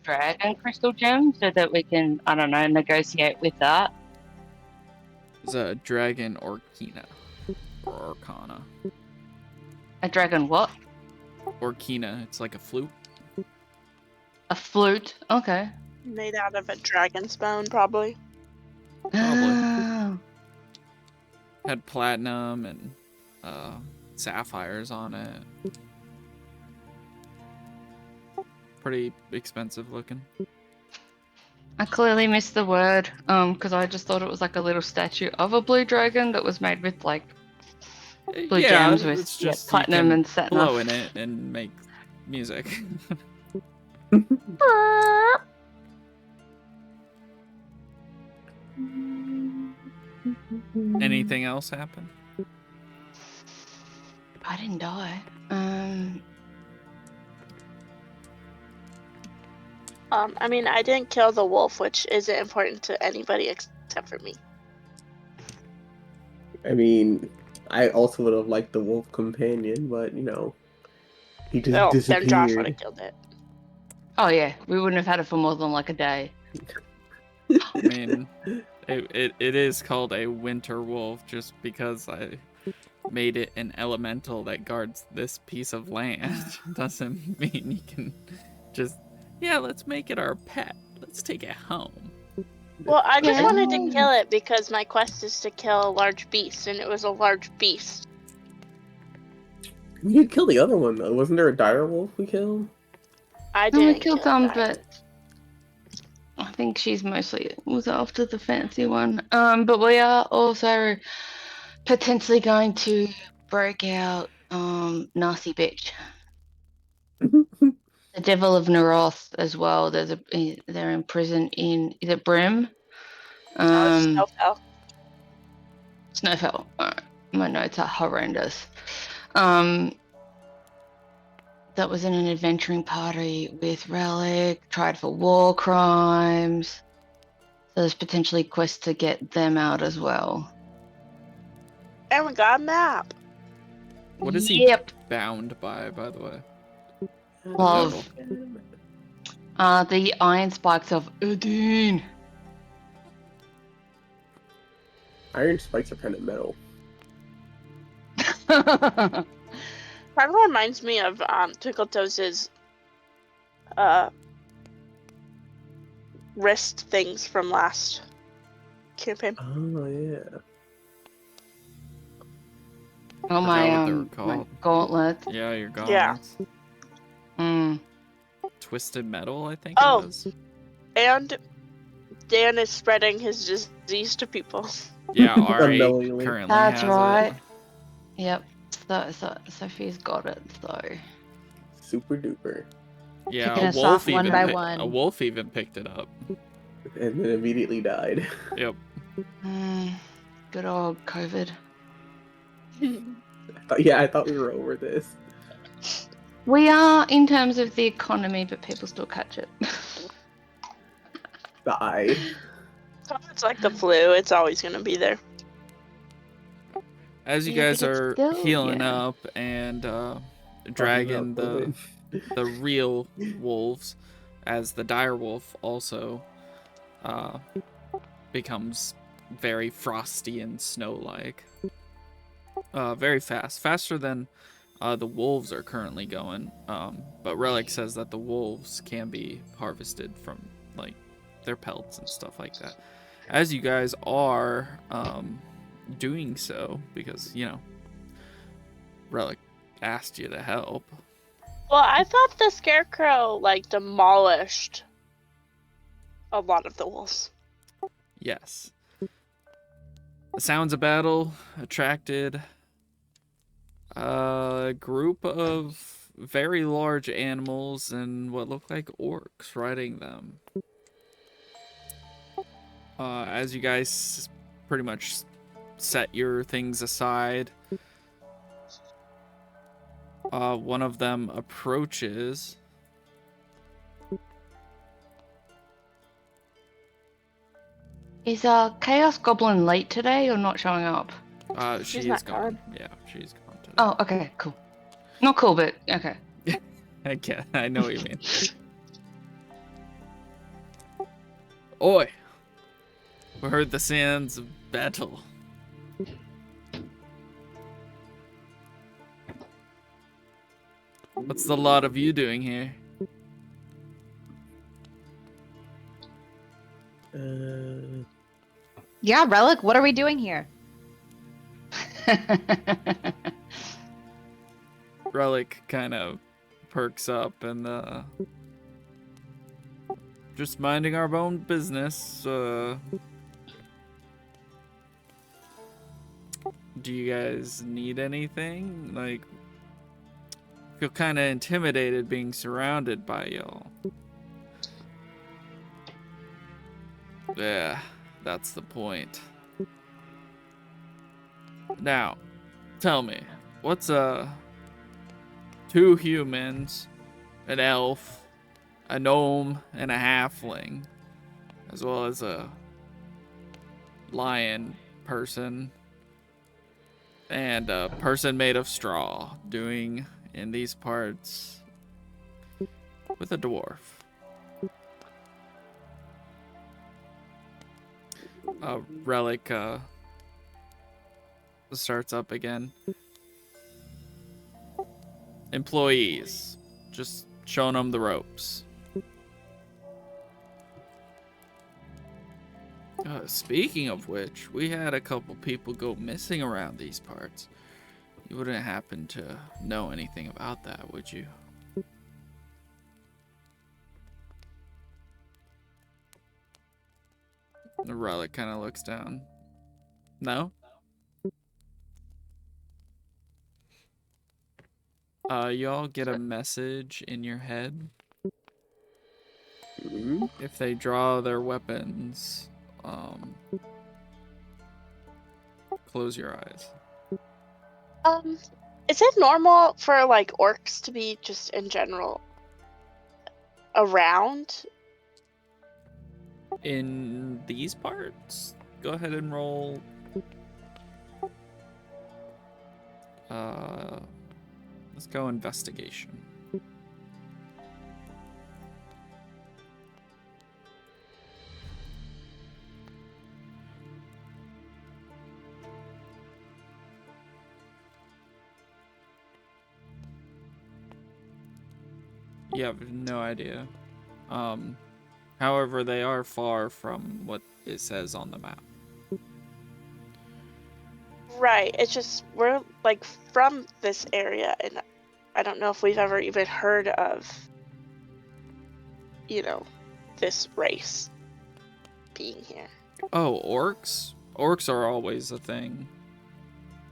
dragon crystal gem so that we can, I don't know, negotiate with that? It's a dragon Orkina. Or Arcana. A dragon what? Orkina, it's like a flute. A flute? Okay. Made out of a dragon's bone, probably. Oh. Had platinum and sapphires on it. Pretty expensive looking. I clearly missed the word, because I just thought it was like a little statue of a blue dragon that was made with like blue gems with it's just platinum and satin. blow in it and make music. Anything else happen? I didn't die. I mean, I didn't kill the wolf, which isn't important to anybody except for me. I mean, I also would have liked the wolf companion, but you know, he just disappeared. Then Josh would have killed it. Oh yeah, we wouldn't have had it for more than like a day. I mean, it is called a winter wolf just because I made it an elemental that guards this piece of land. Doesn't mean you can just, yeah, let's make it our pet. Let's take it home. Well, I just wanted to kill it because my quest is to kill a large beast, and it was a large beast. We did kill the other one though. Wasn't there a dire wolf we killed? I didn't we killed kill some, that. but I think she's mostly was after the fancy one. But we are also potentially going to break out Nasty Bitch. The Devil of Naroth as well. They're in prison in, is it Brim? Snowfell. Snowfell. Alright. My notes are horrendous. That was in an adventuring party with Relic, tried for war crimes. So there's potentially quests to get them out as well. And we got a map. What is he bound by the way? Love. The iron spikes of Udine. Iron spikes are kind of metal. Kind of reminds me of Twinkletoes' wrist things from last campaign. Oh yeah. Oh my gauntlets. Yeah, your gauntlets. Yeah. Mm. Twisted metal, I think it was. And Dan is spreading his disease to people. Yeah, R8 currently That's has right. it. Yep. So Sophie's got it, so. Super duper. Yeah, a wolf even picked it up. And then immediately died. Yep. Good old COVID. I thought we were over this. We are in terms of the economy, but people still catch it. Die. It's like the flu. It's always going to be there. As you guys are healing up and dragging the real wolves, as the dire wolf also becomes very frosty and snow-like. Very fast. Faster than the wolves are currently going. But Relic says that the wolves can be harvested from like their pelts and stuff like that. As you guys are doing so, because, you know, Relic asked you to help. Well, I thought the scarecrow, like, demolished a lot of the wolves. Yes. The sounds of battle attracted a group of very large animals and what look like orcs riding them. As you guys pretty much set your things aside, one of them approaches. Is Chaos Goblin late today or not showing up? She is gone. Yeah, she's gone today. Oh, okay, cool. Not cool, but okay. I know what you mean. Oi! We heard the sounds of battle. What's the lot of you doing here? Yeah, Relic, what are we doing here? Relic kind of perks up and just minding our own business. Do you guys need anything? Like, feel kind of intimidated being surrounded by y'all. Yeah, that's the point. Now, tell me, what's 2 humans, an elf, a gnome, and a halfling, as well as a lion person, and a person made of straw doing in these parts with a dwarf? Relic starts up again. Employees, just showing them the ropes. Speaking of which, we had a couple people go missing around these parts. You wouldn't happen to know anything about that, would you? The Relic kind of looks down. No? Y'all get a message in your head. If they draw their weapons, close your eyes. Is it normal for like orcs to be just in general around? In these parts, go ahead and roll. Let's go investigation. You have no idea. However, they are far from what it says on the map. Right. It's just we're like from this area, and I don't know if we've ever even heard of, this race being here. Oh, orcs? Orcs are always a thing.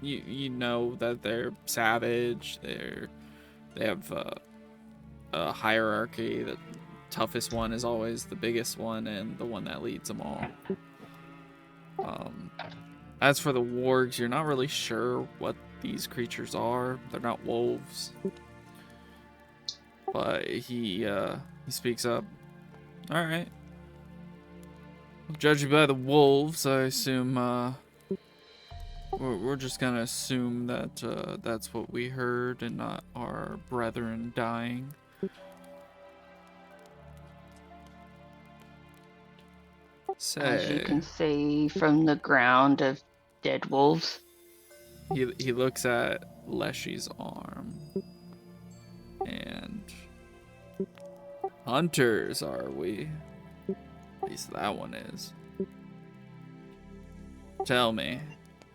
You know that they're savage. They have a hierarchy. The toughest one is always the biggest one and the one that leads them all. As for the wargs, you're not really sure what these creatures are. They're not wolves. But he speaks up. All right. Judging by the wolves, I assume we're just gonna assume that that's what we heard and not our brethren dying. As you can see from the ground of dead wolves. He looks at Leshy's arm. And hunters, are we? At least that one is. Tell me,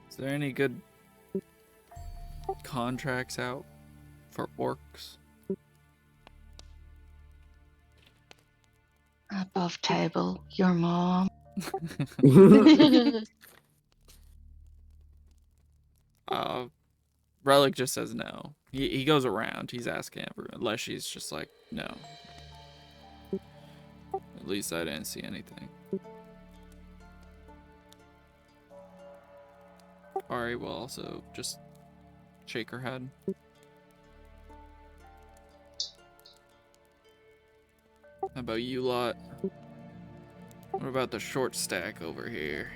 is there any good contracts out for orcs? Above table, your mom. Relic just says no. He goes around. He's asking everyone. Leshy's just like, no. At least I didn't see anything. Ari will also just shake her head. How about you lot? What about the short stack over here?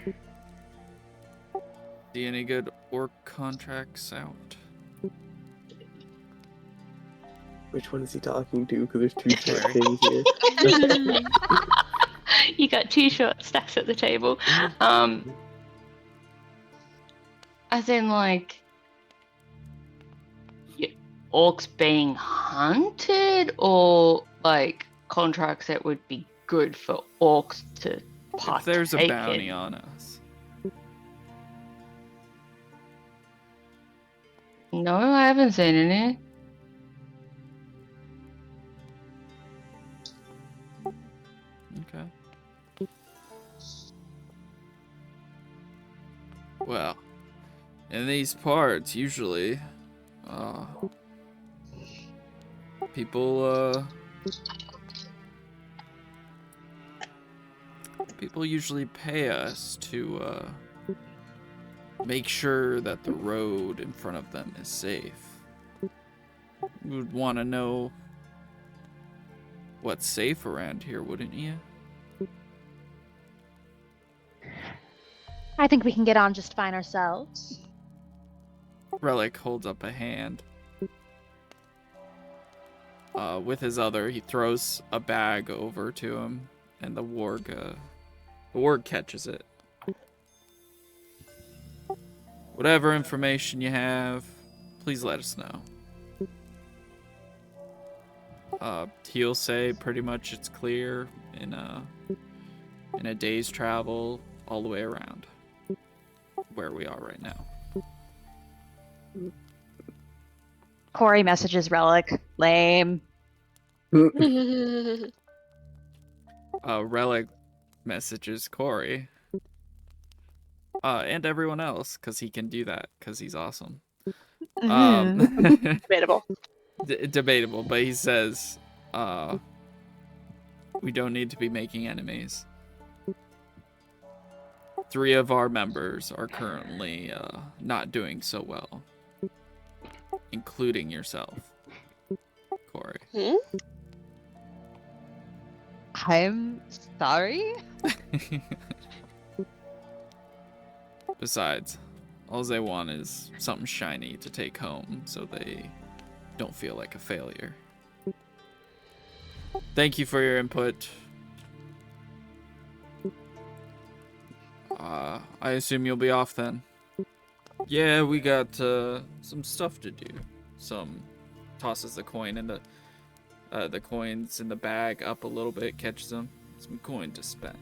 See any good orc contracts out? Which one is he talking to? Because there's two short things here. You got 2 short stacks at the table. As in, like, orcs being hunted, or like contracts that would be good for orcs to partake If there's a bounty in. on us. No, I haven't seen any. Okay. Well, in these parts, usually, people usually pay us to make sure that the road in front of them is safe. You would want to know what's safe around here, wouldn't you? I think we can get on just fine ourselves. Relic holds up a hand. With his other, he throws a bag over to him, and the warg catches it. Whatever information you have, please let us know. He'll say pretty much it's clear in a day's travel all the way around where we are right now. Corey messages Relic. Lame. Relic messages Corey. And everyone else, because he can do that, because he's awesome. Debatable. Debatable, but he says, we don't need to be making enemies. 3 of our members are currently not doing so well, including yourself, Corey. I'm sorry? Besides, all they want is something shiny to take home so they don't feel like a failure. Thank you for your input. I assume you'll be off then. Yeah, we got some stuff to do. Tosses the coin in the coins in the bag up a little bit, catches them. Some coin to spend.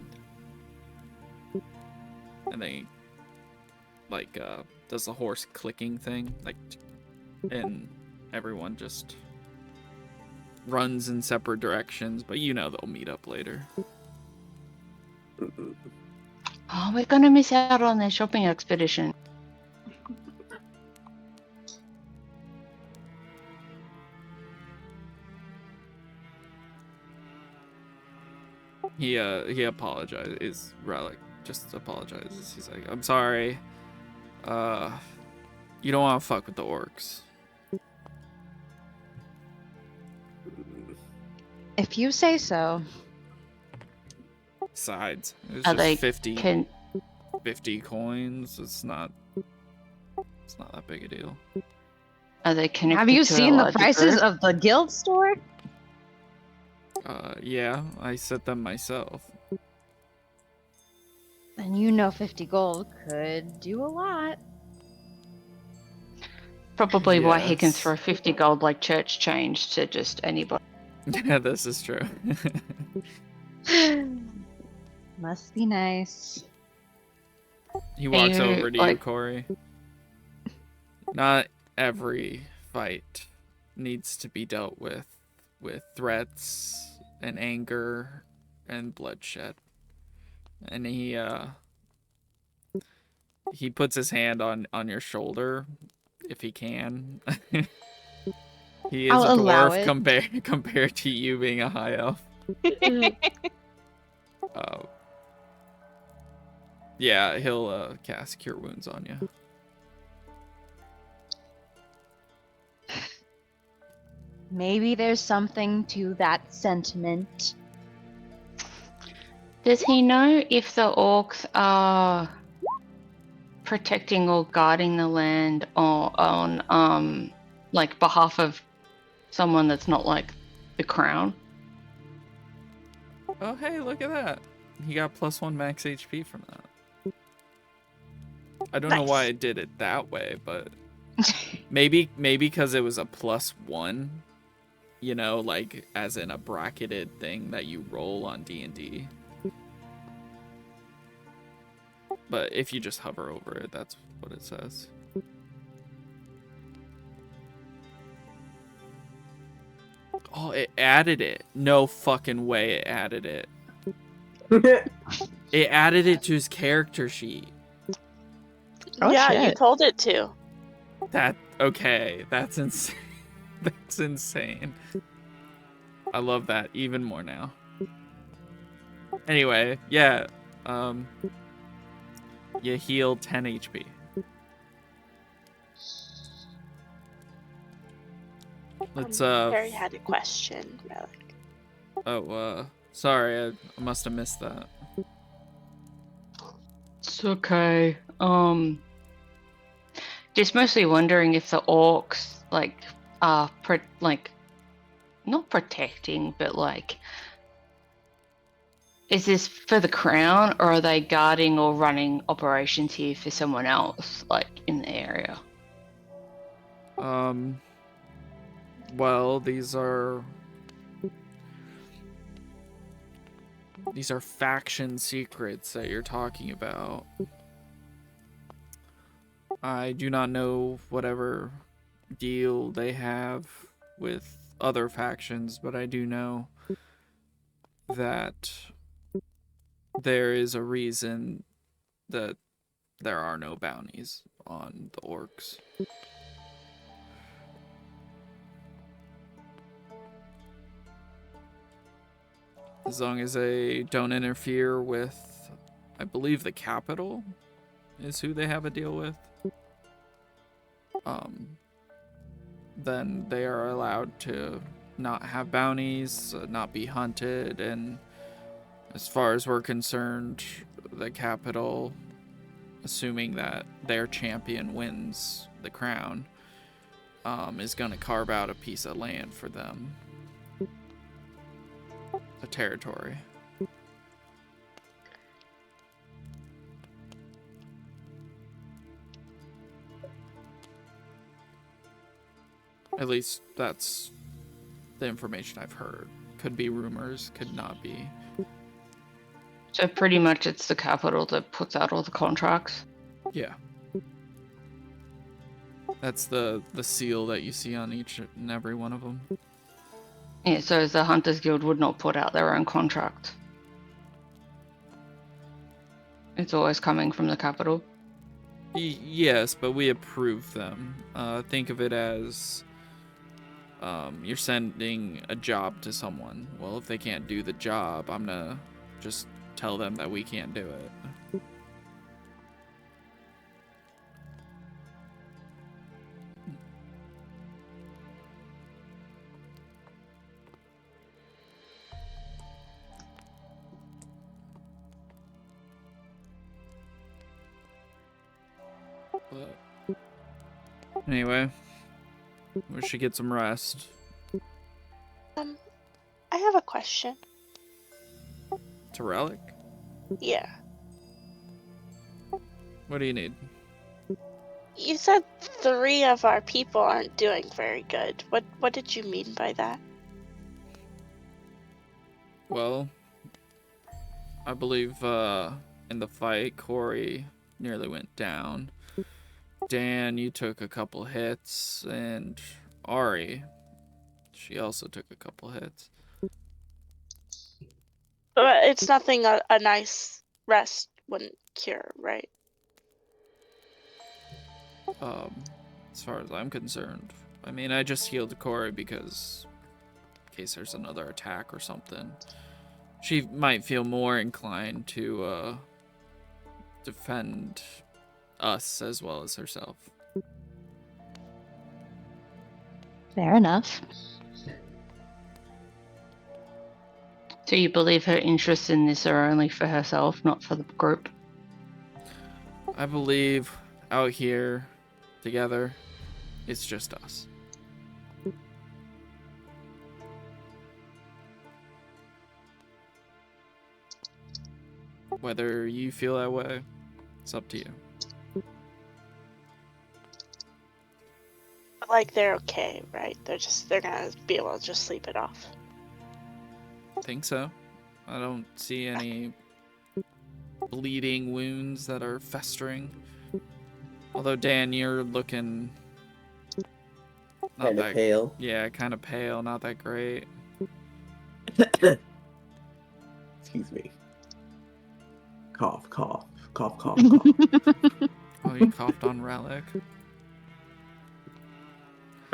And then he, like, does the horse clicking thing, like, and everyone just runs in separate directions, but you know they'll meet up later. Oh, we're gonna miss out on their shopping expedition. He apologizes. Relic just apologizes. He's like, I'm sorry. You don't want to fuck with the orcs. If you say so. Besides, it's Are just they 50 coins. It's not that big a deal. Are they connected? Have you to a seen the larger prices group? of the guild store? Yeah, I set them myself. And you know 50 gold could do a lot. Probably why he can Yes. throw 50 gold like church change to just anybody. Yeah, this is true. Must be nice. He walks you, over to you, like- Corey. Not every fight needs to be dealt with threats and anger and bloodshed. And he puts his hand on your shoulder if he can. He is I'll a allow dwarf it. compared to you being a high elf. Yeah, he'll cast Cure Wounds on you. Maybe there's something to that sentiment. Does he know if the orcs are protecting or guarding the land or on like behalf of someone that's not like the crown? Oh, hey, look at that. he got +1 max HP from that. I don't know why I did it that way, but maybe because it was a +1, you know, like as in a bracketed thing that you roll on D&D. But if you just hover over it, that's what it says. Oh, it added it. No fucking way it added it. It added it to his character sheet. Oh, yeah, you shit. told it to. Okay, that's insane. That's insane. I love that even more now. Anyway, yeah. You heal 10 HP. Let's Harry had a question, Relic. Oh, sorry, I must have missed that. It's okay. Just mostly wondering if the orcs like are not protecting, but like, is this for the crown, or are they guarding or running operations here for someone else, like in the area? Well, these are faction secrets that you're talking about. I do not know whatever deal they have with other factions, but I do know that there is a reason that there are no bounties on the orcs. As long as they don't interfere with, I believe, the capital is who they have a deal with. Then they are allowed to not have bounties, not be hunted, and as far as we're concerned, the capital, assuming that their champion wins the crown, is going to carve out a piece of land for them. A territory. At least that's the information I've heard. Could be rumors, could not be. So pretty much it's the capital that puts out all the contracts. Yeah. That's the seal that you see on each and every one of them. Yeah, so the Hunters Guild would not put out their own contract. It's always coming from the capital. Yes, but we approve them. Think of it as you're sending a job to someone. Well, if they can't do the job, I'm gonna just tell them that we can't do it. But anyway, we should get some rest. I have a question. To Relic? Yeah. What do you need? You said 3 of our people aren't doing very good. What did you mean by that? Well, I believe in the fight, Corey nearly went down. Dan, you took a couple hits, and Ari, she also took a couple hits. But it's nothing a nice rest wouldn't cure, right? As far as I'm concerned. I mean, I just healed Corey because in case there's another attack or something. She might feel more inclined to defend us as well as herself. Fair enough. So you believe her interests in this are only for herself, not for the group? I believe out here together, it's just us. Whether you feel that way, it's up to you. Like they're okay, right? They're gonna be able to just sleep it off. Think so. I don't see any bleeding wounds that are festering. Although, Dan, you're looking not Kind of that pale. Yeah, kind of pale, not that great. Excuse me. Cough, cough, cough, cough, cough. Oh, you coughed on Relic.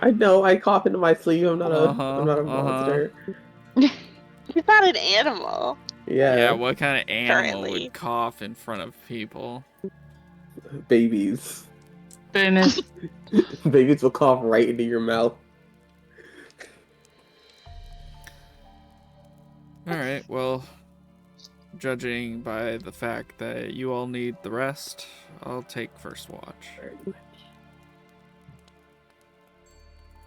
I know. I cough into my sleeve. I'm not a. I'm not a Uh-huh. monster. He's not an animal. Yeah. Yeah, what kind of animal Currently. would cough in front of people? Babies. Boomers. Babies will cough right into your mouth. Alright, well, judging by the fact that you all need the rest, I'll take first watch.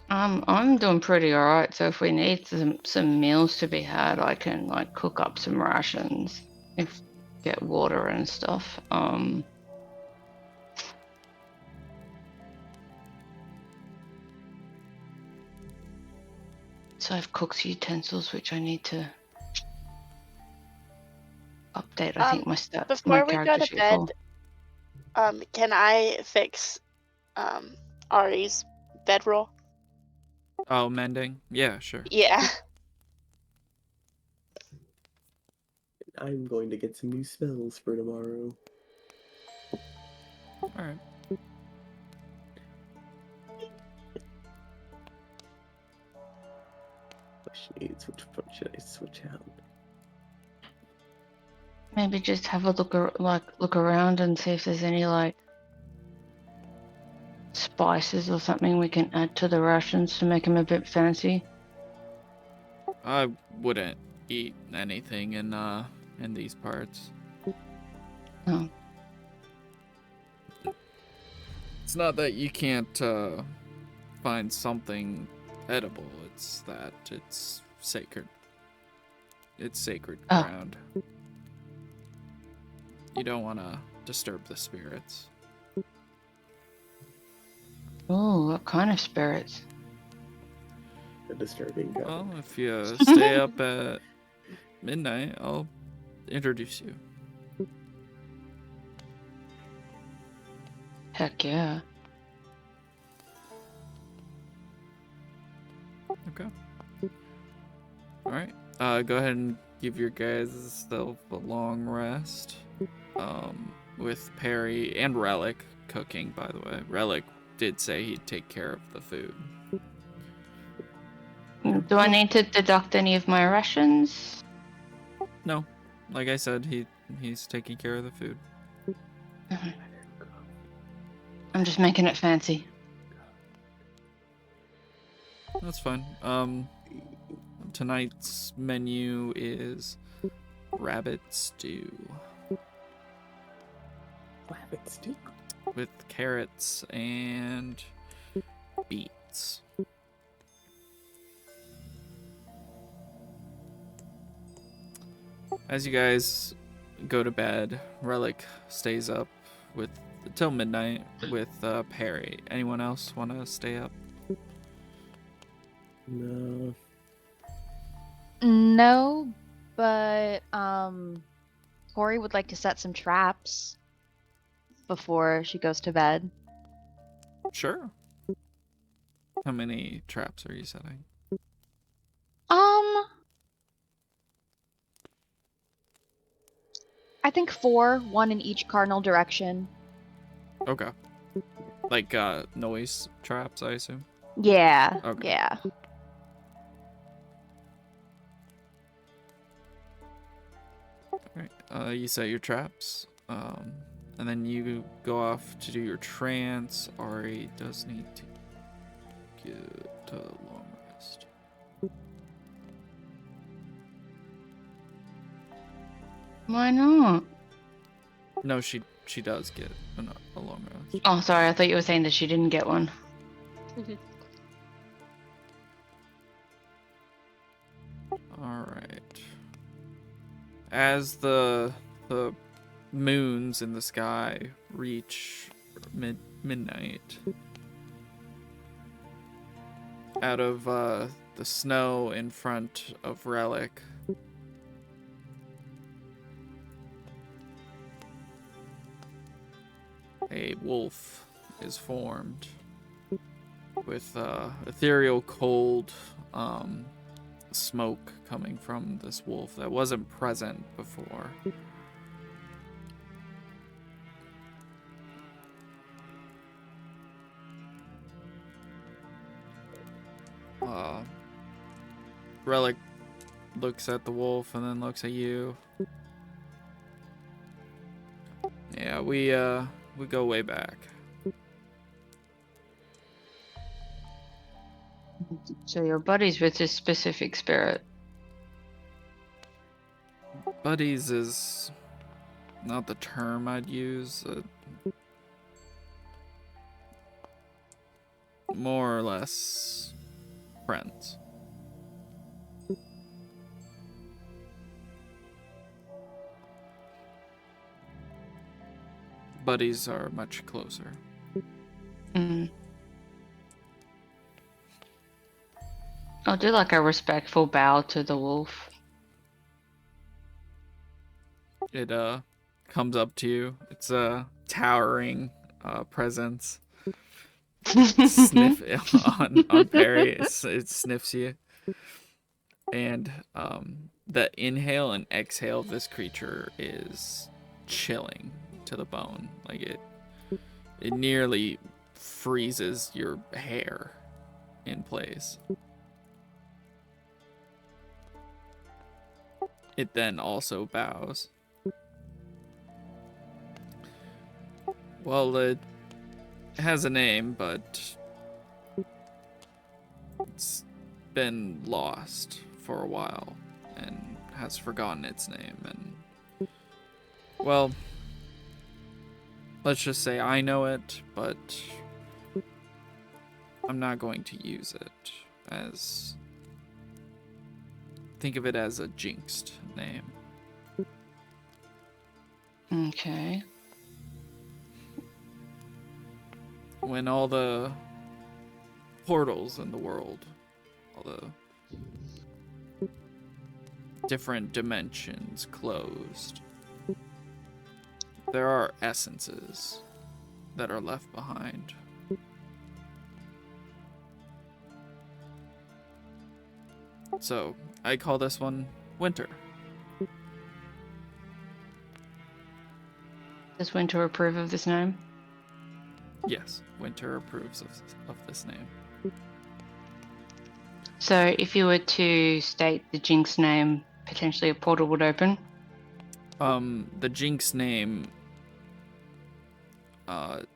I'm doing pretty alright. So if we need some meals to be had, I can like cook up some rations, if get water and stuff. So I have cook's utensils, which I need to update. I think my Before we go character to sheet bed, for. can I fix Ari's bedroll? Oh, mending? Yeah, sure. Yeah. I'm going to get some new spells for tomorrow. Alright. Which one should I switch out? Maybe just have a look around and see if there's any like spices or something we can add to the rations to make them a bit fancy. I wouldn't eat anything in these parts. Oh. It's not that you can't find something edible, it's that it's sacred. It's sacred Oh. ground. You don't want to disturb the spirits. Oh, what kind of spirits? The disturbing guy. Well, if you stay up at midnight, I'll introduce you. Heck yeah. Okay. Alright. Go ahead and give your guys a long rest. With Perry and Relic cooking, by the way. Relic did say he'd take care of the food. Do I need to deduct any of my rations? No. Like I said, he's taking care of the food. I'm just making it fancy. That's fine. Tonight's menu is rabbit stew. Rabbit stew. With carrots and beets. As you guys go to bed, Relic stays up till midnight with Perry. Anyone else want to stay up? No. No, but Tori would like to set some traps before she goes to bed. Sure. How many traps are you setting? I think 4, 1 in each cardinal direction. Okay. Like noise traps, I assume? Yeah. Okay. Yeah. Alright. You set your traps. And then you go off to do your trance. Ari does need to get a long rest. Why not? No, she does get a long rest. Oh, sorry. I thought you were saying that she didn't get one. Alright. As the moons in the sky reach midnight. Out of the snow in front of Relic, a wolf is formed with ethereal cold smoke coming from this wolf that wasn't present before. Relic looks at the wolf and then looks at you. Yeah, we go way back. So you're buddies with this specific spirit. Buddies is not the term I'd use. More or less friends. Buddies are much closer. Mm. I'll do like a respectful bow to the wolf. It comes up to you. It's a towering presence. Sniff on Perry. It sniffs you. And the inhale and exhale of this creature is chilling to the bone. Like it nearly freezes your hair in place. It then also bows. Well, it has a name, but it's been lost for a while and has forgotten its name. And, well, let's just say I know it, but I'm not going to use it as... Think of it as a jinxed name. Okay. When all the portals in the world, all the different dimensions closed, there are essences that are left behind. So, I call this one Winter. Does Winter approve of this name? Yes, Winter approves of this name. So if you were to state the Jinx name, potentially a portal would open? The Jinx name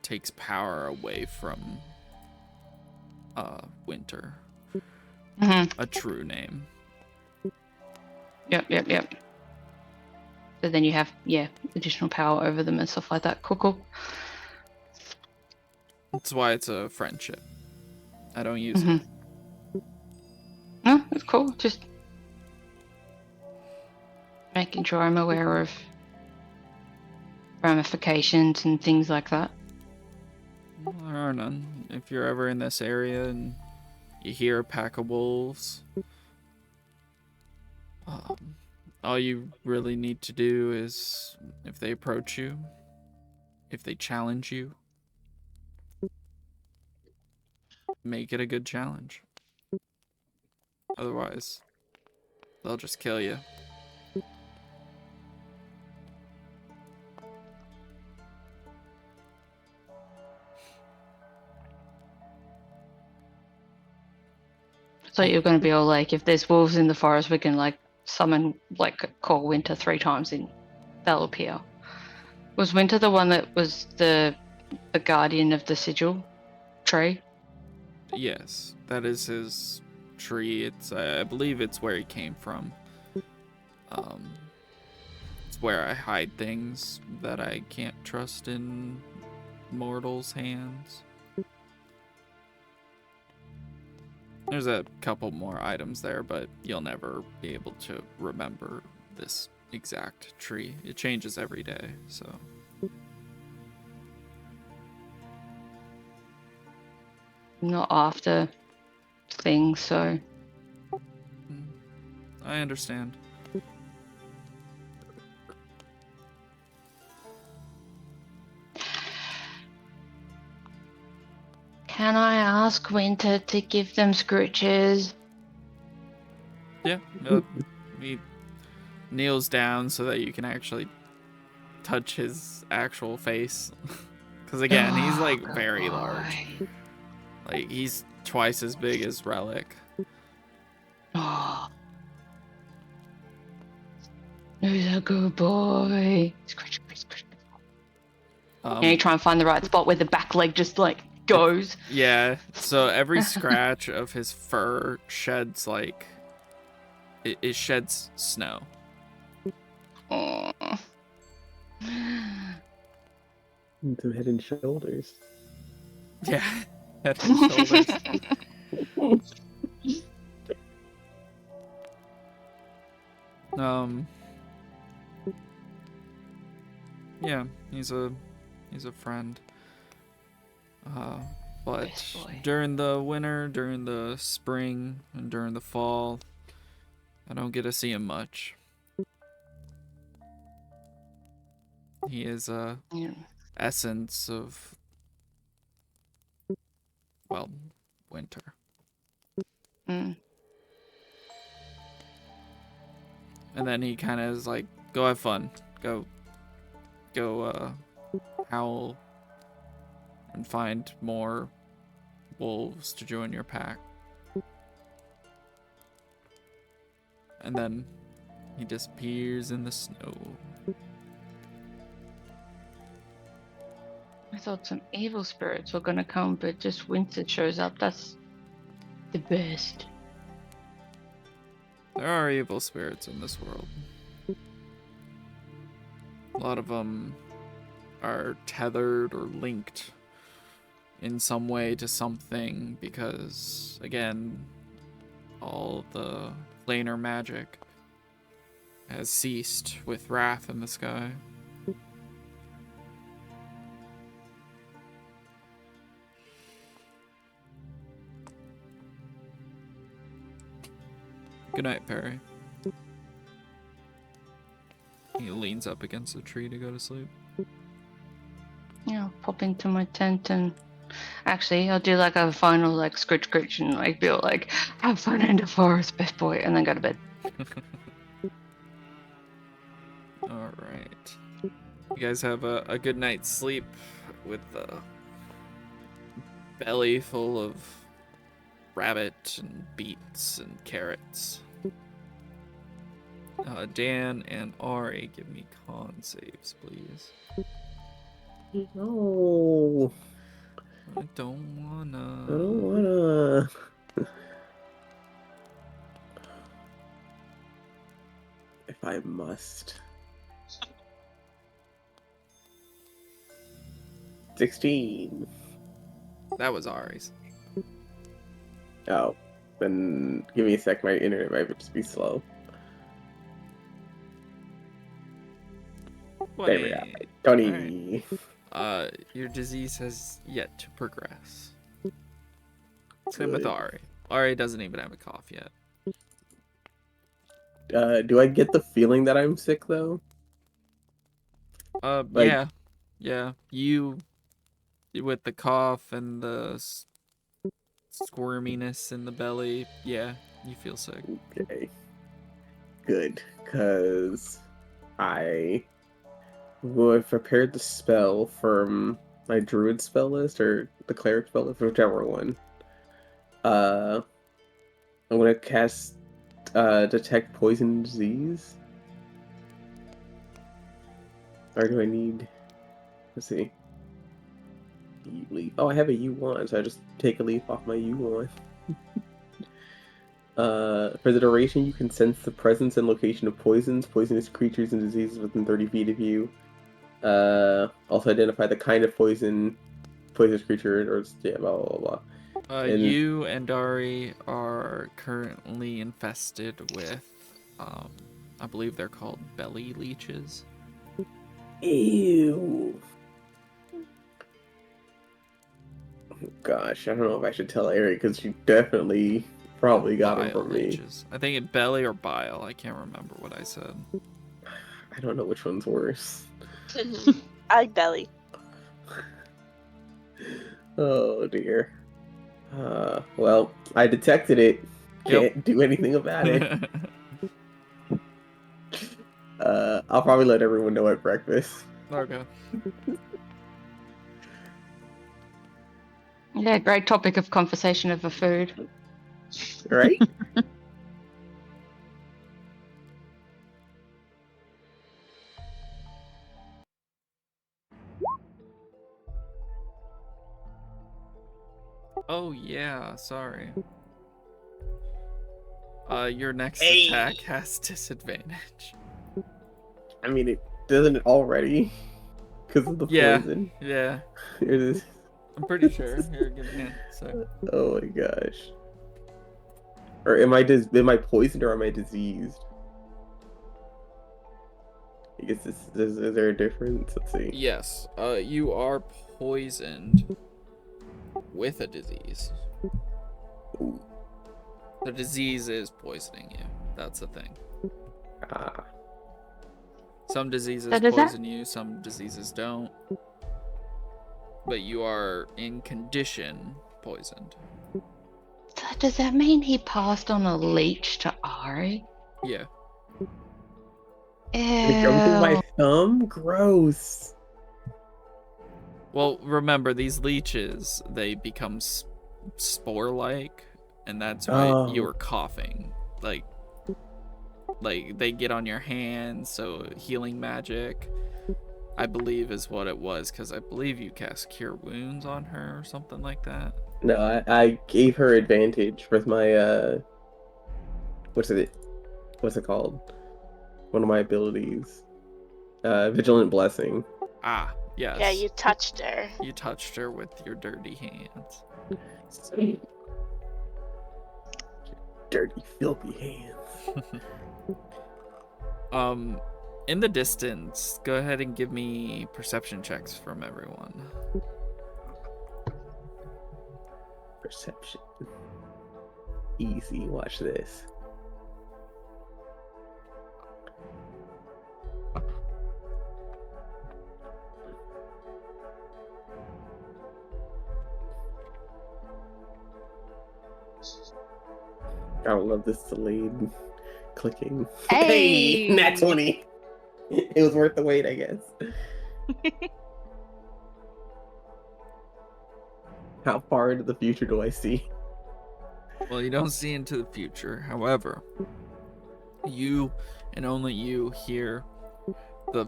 takes power away from Winter. Mm-hmm. A true name. Yep. So then you have, additional power over them and stuff like that. Cool. That's why it's a friendship. I don't use it. No, that's cool. Just making sure I'm aware of ramifications and things like that. Well, there are none. If you're ever in this area and you hear a pack of wolves, all you really need to do is, if they approach you, if they challenge you, make it a good challenge. Otherwise, they'll just kill you. So you're going to be all like, if there's wolves in the forest, we can like summon, like call Winter 3 times and they'll appear. Was Winter the one that was the guardian of the sigil tree? Yes, that is his tree. It's I believe it's where he came from. It's where I hide things that I can't trust in mortals' hands. There's a couple more items there, but you'll never be able to remember this exact tree. It changes every day, so. Not after things, so I understand. can I ask Winter to give them scritches? Yeah, he kneels down so that you can actually touch his actual face. Because again, he's Oh, like good very large. boy. Like he's twice as big as Relic. Oh, he's a good boy. Scritch, scritch, scritch. And you try and find the right spot where the back leg just like goes. Yeah, so every scratch of his fur sheds like it sheds snow. Oh. Some head and shoulders. Yeah, head and shoulders. Yeah, he's a friend. But Best boy. during the winter, during the spring, and during the fall, I don't get to see him much. He is a Yeah. essence of, well, winter. Mm. And then he kind of is like, go have fun. Go, howl and find more wolves to join your pack. And then he disappears in the snow. I thought some evil spirits were gonna come, but just Winter shows up. That's the best. There are evil spirits in this world. A lot of them are tethered or linked in some way to something because, again, all the planar magic has ceased with Wrath in the sky. Good night, Perry. He leans up against a tree to go to sleep. Yeah, I'll pop into my tent and actually I'll do like a final like scritch scritch and like be all like, have fun in the forest, best boy, and then go to bed. Alright. You guys have a good night's sleep with a belly full of rabbit and beets and carrots. Dan and Ari, give me con saves, please. No, I don't wanna. I don't wanna. If I must. 16. That was Ari's. Oh, then give me a sec. My internet might just be slow. There we go. 20. Your disease has yet to progress. Same with Ari. Ari doesn't even have a cough yet. Do I get the feeling that I'm sick though? Like- Yeah. You with the cough and the squirminess in the belly, yeah, you feel sick. Okay. Good, because I would prepared the spell from my druid spell list or the cleric spell list, whichever one. I'm gonna cast detect poison disease. Or do I need? Let's see. Leaf. Oh, I have a U1, so I just take a leaf off my U1. For the duration, you can sense the presence and location of poisons, poisonous creatures, and diseases within 30 feet of you. Also identify the kind of poisonous creature, or yeah, blah blah blah. You and Dari are currently infested with I believe they're called belly leeches. Ew. Gosh, I don't know if I should tell Ari because she definitely probably got them Bile from me. leeches. I think it belly or bile. I can't remember what I said. I don't know which one's worse. I belly. Oh dear. Well, I detected it. Can't do anything about it. I'll probably let everyone know at breakfast. Okay. Yeah, great topic of conversation over food. Right? Oh yeah, sorry. Your next Hey. attack has disadvantage. I mean, it doesn't it already because of the poison. Yeah. It is. I'm pretty sure. Here, give me a sec. Oh my gosh. Or am I poisoned or am I diseased? I guess is there a difference? Let's see. Yes. You are poisoned with a disease. Ooh. The disease is poisoning you. That's the thing. Ah. Some diseases So does that- poison you, some diseases don't. But you are in condition poisoned. So does that mean he passed on a leech to Ari? Yeah. It comes through my Ew. thumb? Gross. Well, remember, these leeches, they become spore-like, and that's why you were coughing. Like they get on your hands, so healing magic, I believe, is what it was, because I believe you cast Cure Wounds on her or something like that. No, I gave her advantage with my what's it called? One of my abilities. Vigilant Blessing. Ah, yes. Yeah, you touched her. You touched her with your dirty hands. Dirty, filthy hands. In the distance, go ahead and give me perception checks from everyone. Perception. Easy, watch this. I don't love this delayed clicking. Hey! Nat 20. It was worth the wait, I guess. How far into the future do I see? Well, you don't see into the future. However, you and only you hear the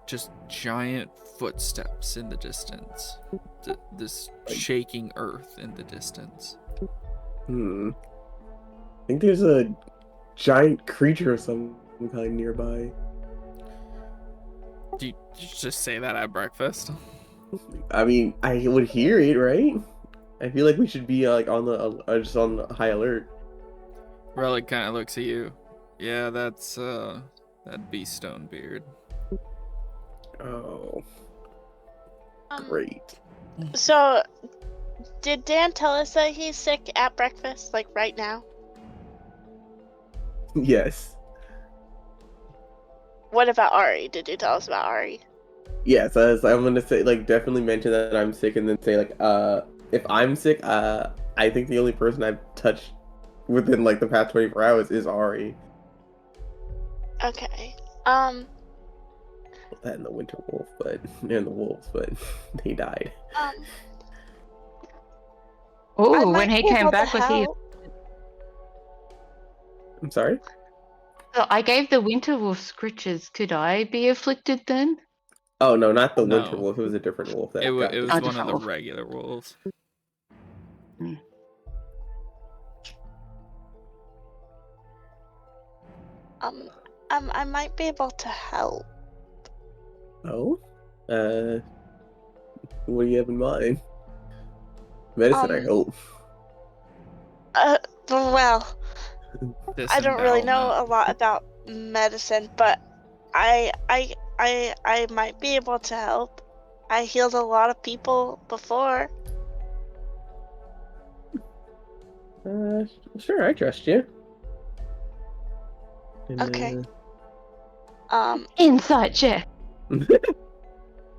just giant footsteps in the distance. This shaking earth in the distance. I think there's a giant creature of some kind nearby. Did you just say that at breakfast? I mean, I would hear it, right? I feel like we should be like on the just on high alert. Relic kind of looks at you. Yeah, that'd be Stonebeard. Oh, Um, great. So, did Dan tell us that he's sick at breakfast, like right now? Yes. What about Ari? Did you tell us about Ari? Yes, I'm gonna say like definitely mention that I'm sick, and then say like if I'm sick, I think the only person I've touched within like the past 24 hours is Ari. Okay. That and the Winter Wolf, and the wolves, but they died. I Oh, might when he be came able to back, was he? help. I'm sorry. So I gave the winter wolf scritches. Could I be afflicted then? Oh no, not the No. Winter Wolf. It was a different wolf that It got was Oh, one of the wolf. regular wolves. I might be able to help. Oh, what do you have in mind? Medicine, I hope. Well, I don't really know a lot about medicine, but I might be able to help. I healed a lot of people before. Sure, I trust you. And, Okay. Insight check.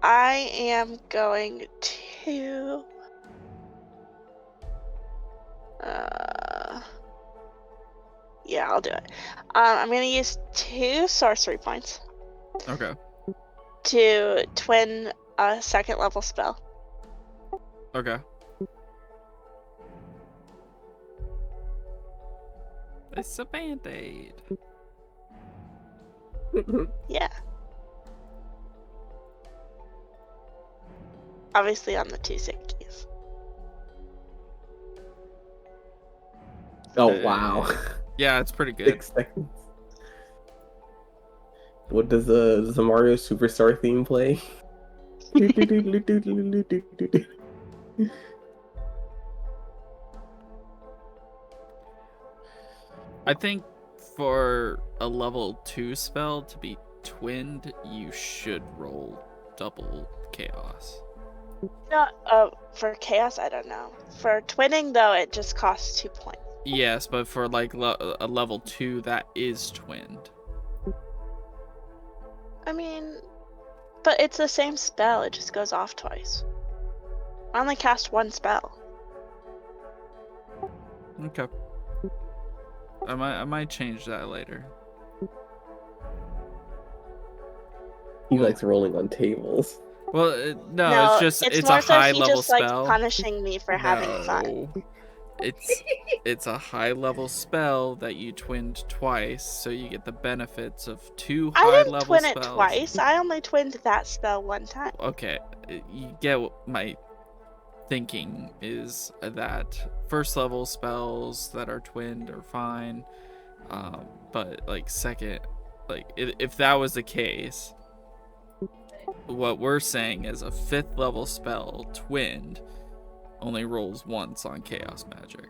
I am going to yeah, I'll do it. I'm gonna use 2 sorcery points Okay. to twin a 2nd level spell. Okay. It's a band-aid. Yeah. Obviously on the 2 sickies. Oh, wow. Yeah, it's pretty good. 6 seconds. What does the Mario Superstar theme play? I think for a level 2 spell to be twinned, you should roll double chaos. No, for chaos, I don't know. For twinning, though, it just costs 2 points. Yes, but for like a level 2 that is twinned. I mean, but it's the same spell. It just goes off twice. I only cast 1 spell. Okay. I might change that later. He likes rolling on tables. Well, no, it's it's a more so high he level just spell. likes punishing me for having fun. It's a high level spell that you twinned twice, so you get the benefits of 2 I high didn't level twin spells. it twice. I only twinned that spell 1 time. Okay, you get what my thinking is that first level spells that are twinned are fine, but like second, like if that was the case, what we're saying is a 5th level spell twinned only rolls once on chaos magic,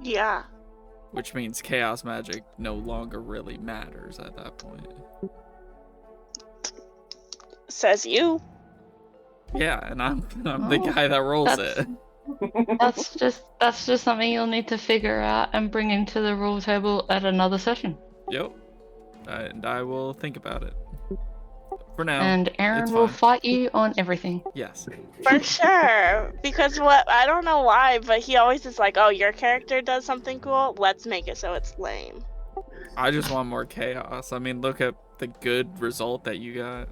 Yeah. which means chaos magic no longer really matters at that point. Says you. Yeah, and I'm the Oh, guy that rolls that's- it. That's just something you'll need to figure out and bring into the rule table at another session. Yep. And I will think about it. For now, And Aaron it's will fine. fight you on everything. Yes. For sure. Because I don't know why, but he always is like, oh, your character does something cool? Let's make it so it's lame. I just want more chaos. I mean, look at the good result that you got.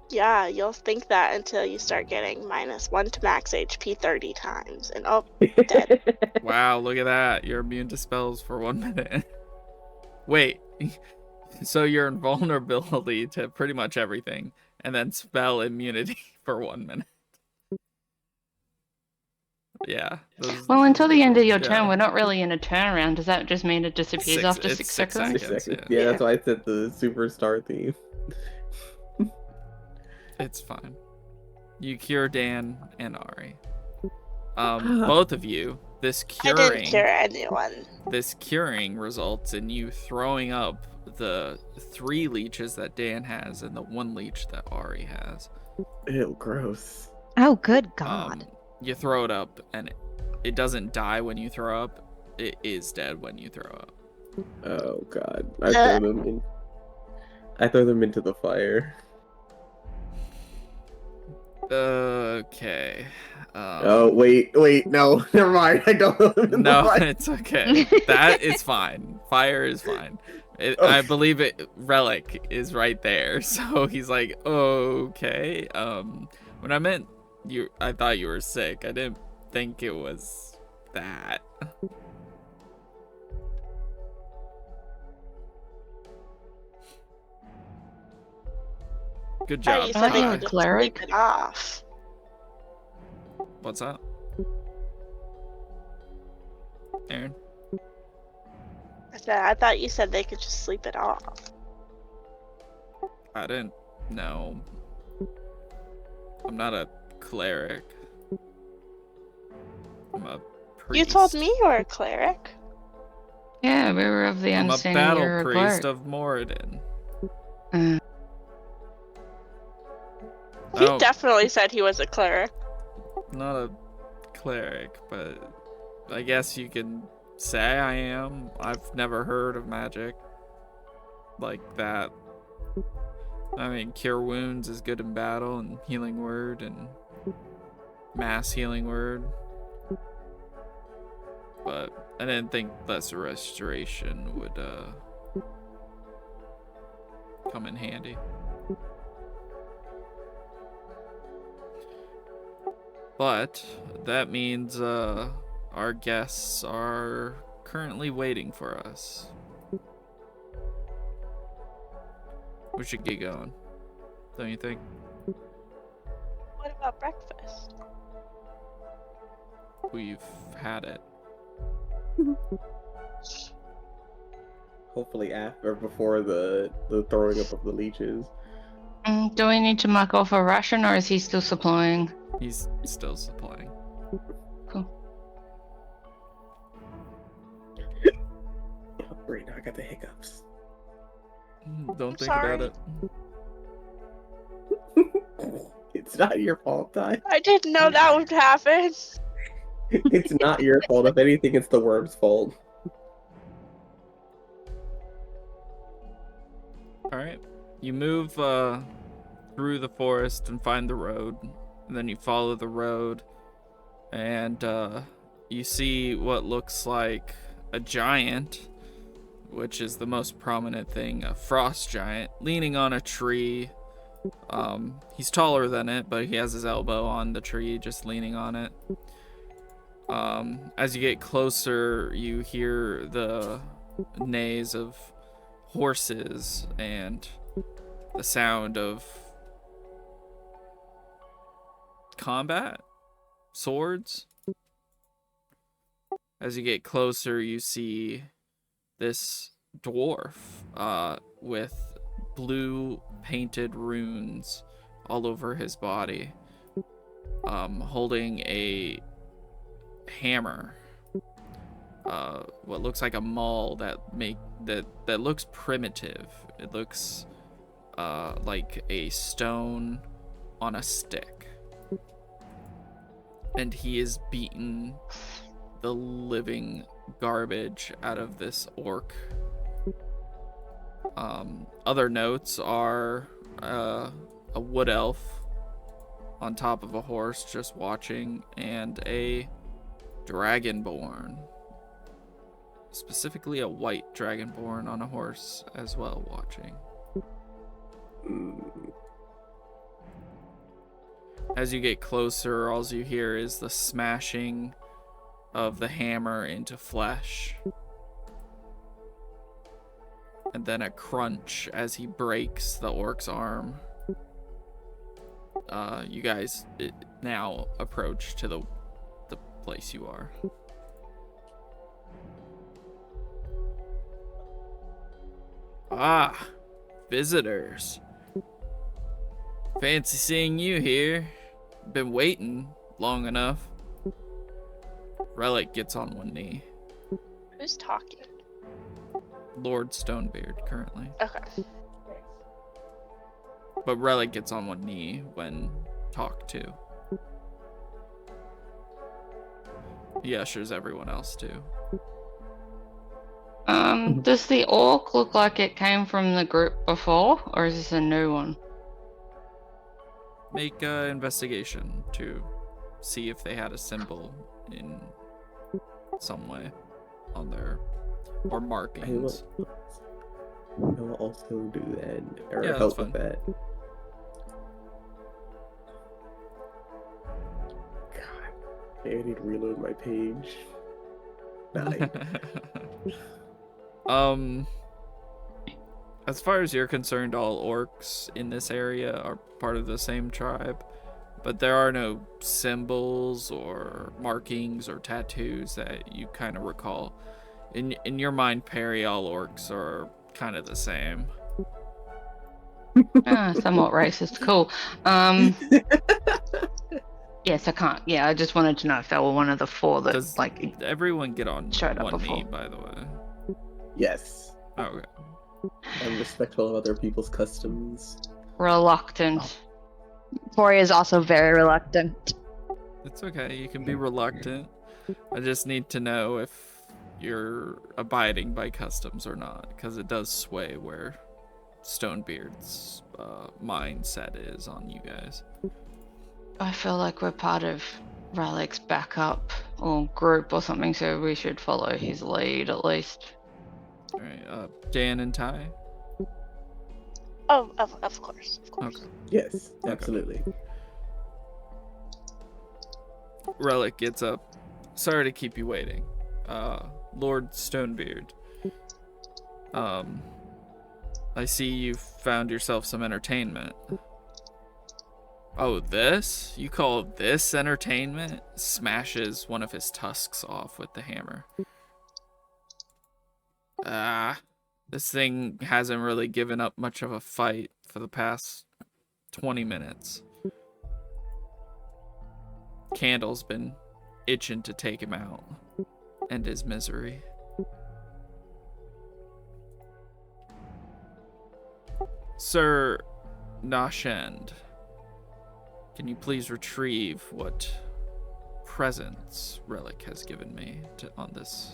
Yeah, you'll think that until you start getting -1 to max HP 30 times. And oh, dead. Wow, look at that. You're immune to spells for 1 minute. Wait. So your invulnerability to pretty much everything, and then spell immunity for 1 minute. Yeah. Well, until the end of your Yeah. turn, we're not really in a turnaround. Does that just mean it disappears after 6 seconds? 6 seconds. Yeah. Yeah, that's why I said the Superstar theme. It's fine. You cure Dan and Ari. Both of you, this I curing didn't cure anyone. This curing results in you throwing up the 3 leeches that Dan has and the 1 leech that Ari has. Ew, gross. Oh, good God. You throw it up, and it doesn't die when you throw up. It is dead when you throw up. Oh god. I throw them into the fire. Okay. Oh wait, no, never mind. I don't throw them in the No, fire. it's okay. That is fine. Fire is fine. I believe Relic is right there, so he's like, okay. When I meant I thought you were sick. I didn't think it was that. Good Yeah, job. you said Aren't you you a could just cleric? sleep it off. What's up, Aaron? I thought you said they could just sleep it off. I didn't know. I'm not a cleric. I'm a priest. You told me you were a cleric. Yeah, we were of the I'm a understanding battle you're a priest cleric. of Moradin. Uh, He Oh, definitely said he was a cleric. not a cleric, but I guess you can say I am. I've never heard of magic like that. I mean, cure wounds is good in battle, and healing word, and mass healing word. But I didn't think lesser restoration would come in handy. But that means our guests are currently waiting for us. We should get going, don't you think? What about breakfast? We've had it. Hopefully after, before the throwing up of the leeches. do we need to mark off a ration, or is he still supplying? He's still supplying. Cool. Oh, great, now I got the hiccups. Don't I'm think about sorry. it. It's not your fault, Ty. I didn't know that would happen. It's not your fault. If anything, it's the worm's fault. Alright. You move through the forest and find the road. And then you follow the road. And you see what looks like a giant, which is the most prominent thing, a frost giant, leaning on a tree. He's taller than it, but he has his elbow on the tree, just leaning on it. As you get closer, you hear the neighs of horses and the sound of combat, swords. As you get closer, you see this dwarf with blue painted runes all over his body, holding a hammer, what looks like a maul that looks primitive. It looks like a stone on a stick, and he is beaten the living garbage out of this orc. Other notes are a wood elf on top of a horse just watching, and a dragonborn, specifically a white dragonborn on a horse as well, watching. As you get closer, all you hear is the smashing of the hammer into flesh, and then a crunch as he breaks the orc's arm. You guys now approach to the place you are. Ah, visitors. Fancy seeing you here. Been waiting long enough. Relic gets on one knee. Who's talking? Lord Stonebeard currently. Okay. But Relic gets on one knee when talked to. He ushers everyone else too. Does the orc look like it came from the group before, or is this a new one? Make an investigation to see if they had a symbol in some way on their, or markings. I will also do that, or Yeah, help that's with that. God, I need to reload my page. As far as you're concerned, all orcs in this area are part of the same tribe, but there are no symbols or markings or tattoos that you kind of recall. In your mind, Perry, all orcs are kind of the same. Somewhat racist. Cool. Yes, I can't. Yeah, I just wanted to know if they were one of the four that, Does like, everyone get on showed up one knee, before. by the way? Yes. Okay. I'm respectful of other people's customs. Reluctant. Corey is also very reluctant. It's okay. You can be reluctant. I just need to know if you're abiding by customs or not, because it does sway where Stonebeard's mindset is on you guys. I feel like we're part of Relic's backup or group or something, so we should follow his lead at least. All right, Dan and Ty. Oh, of course, of course. Okay. Yes, absolutely. Relic gets up. Sorry to keep you waiting. Lord Stonebeard. I see you've found yourself some entertainment. Oh, this? You call this entertainment? Smashes one of his tusks off with the hammer. This thing hasn't really given up much of a fight for the past 20 minutes. Candle's been itching to take him out. End his misery. Sir Nashend, can you please retrieve what presents Relic has given me on this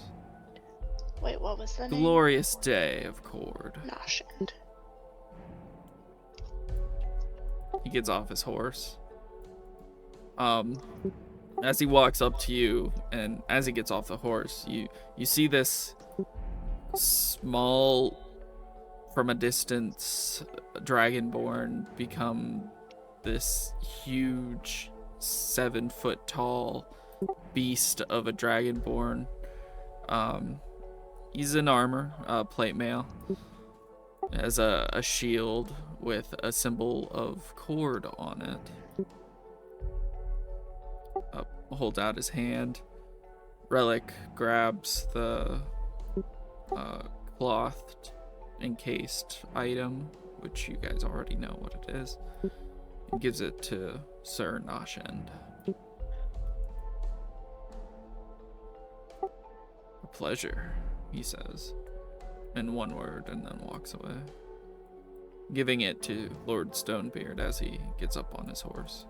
Wait, what was the name? glorious day of Cord? Noshend. He gets off his horse. As he walks up to you, and as he gets off the horse, you see this small, from a distance, dragonborn become this huge 7-foot tall beast of a dragonborn. He's in armor, plate mail, has a shield with a symbol of Cord on it. Holds out his hand. Relic grabs the cloth encased item, which you guys already know what it is, and gives it to Sir Nashend. A pleasure, he says, in one word, and then walks away, giving it to Lord Stonebeard as he gets up on his horse.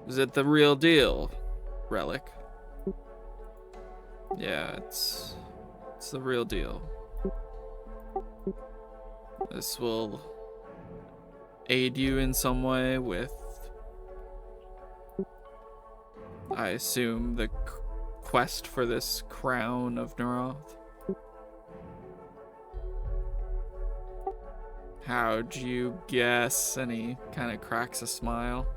Is it the real deal, Relic? Yeah, it's the real deal. This will aid you in some way with, I assume, the quest for this crown of Neroth. How'd you guess? And he kind of cracks a smile.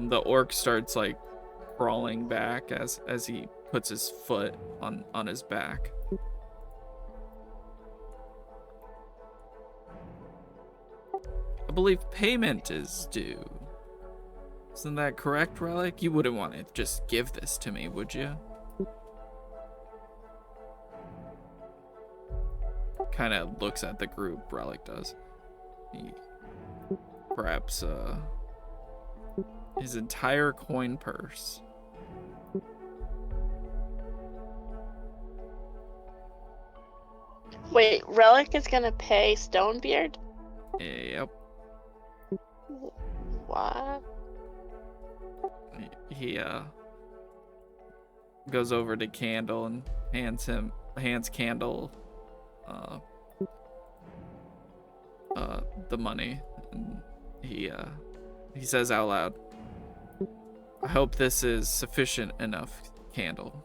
The orc starts like crawling back as he puts his foot on his back. I believe payment is due. Isn't that correct, Relic? You wouldn't want to just give this to me, would you? Kind of looks at the group, Relic does. He grabs his entire coin purse. Wait, Relic is gonna pay Stonebeard? Yep. What? He goes over to Candle and hands Candle the money, and he says out loud, I hope this is sufficient enough, Candle.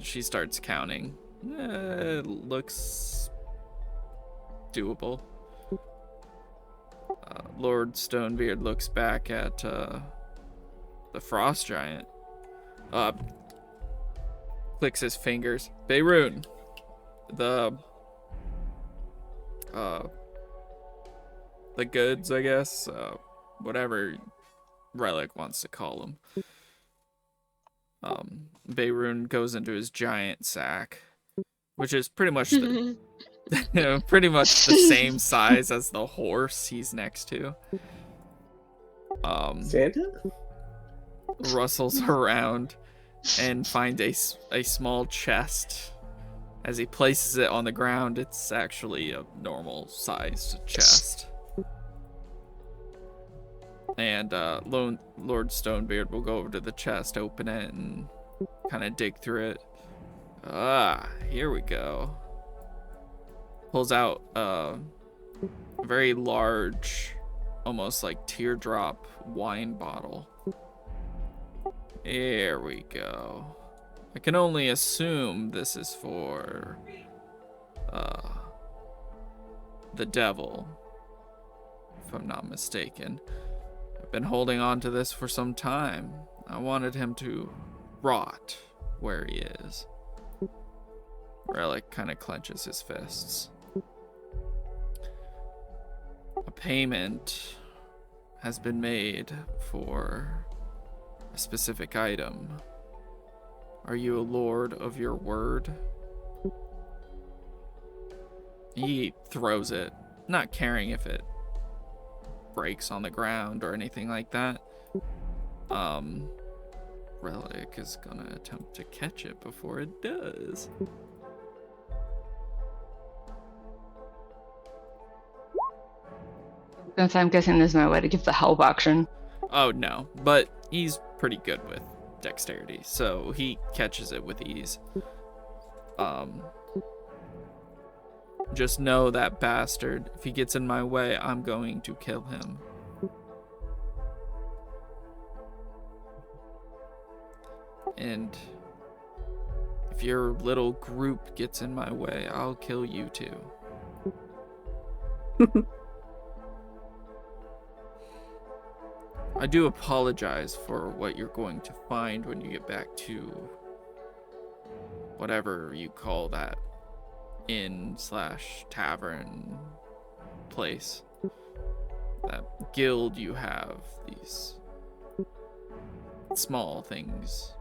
She starts counting. It looks doable. Lord Stonebeard looks back at the frost giant. Clicks his fingers. Beirun, the goods, I guess, whatever Relic wants to call them. Beirun goes into his giant sack, which is pretty much Pretty much the same size as the horse he's next to. Santa? Rustles around and finds a small chest. As he places it on the ground, it's actually a normal sized chest. And Lord Stonebeard will go over to the chest, open it, and kind of dig through it. Here we go. Pulls out a very large, almost like teardrop wine bottle. There we go. I can only assume this is for the devil, if I'm not mistaken. I've been holding on to this for some time. I wanted him to rot where he is. Relic kind of clenches his fists. A payment has been made for a specific item. Are you a lord of your word? He throws it, not caring if it breaks on the ground or anything like that. Relic is gonna attempt to catch it before it does. I'm guessing there's no way to give the help action. Oh no, but he's pretty good with dexterity, so he catches it with ease. Just know that bastard, if he gets in my way, I'm going to kill him. And if your little group gets in my way, I'll kill you too. I do apologize for what you're going to find when you get back to whatever you call that inn/tavern place. That guild you have, these small things.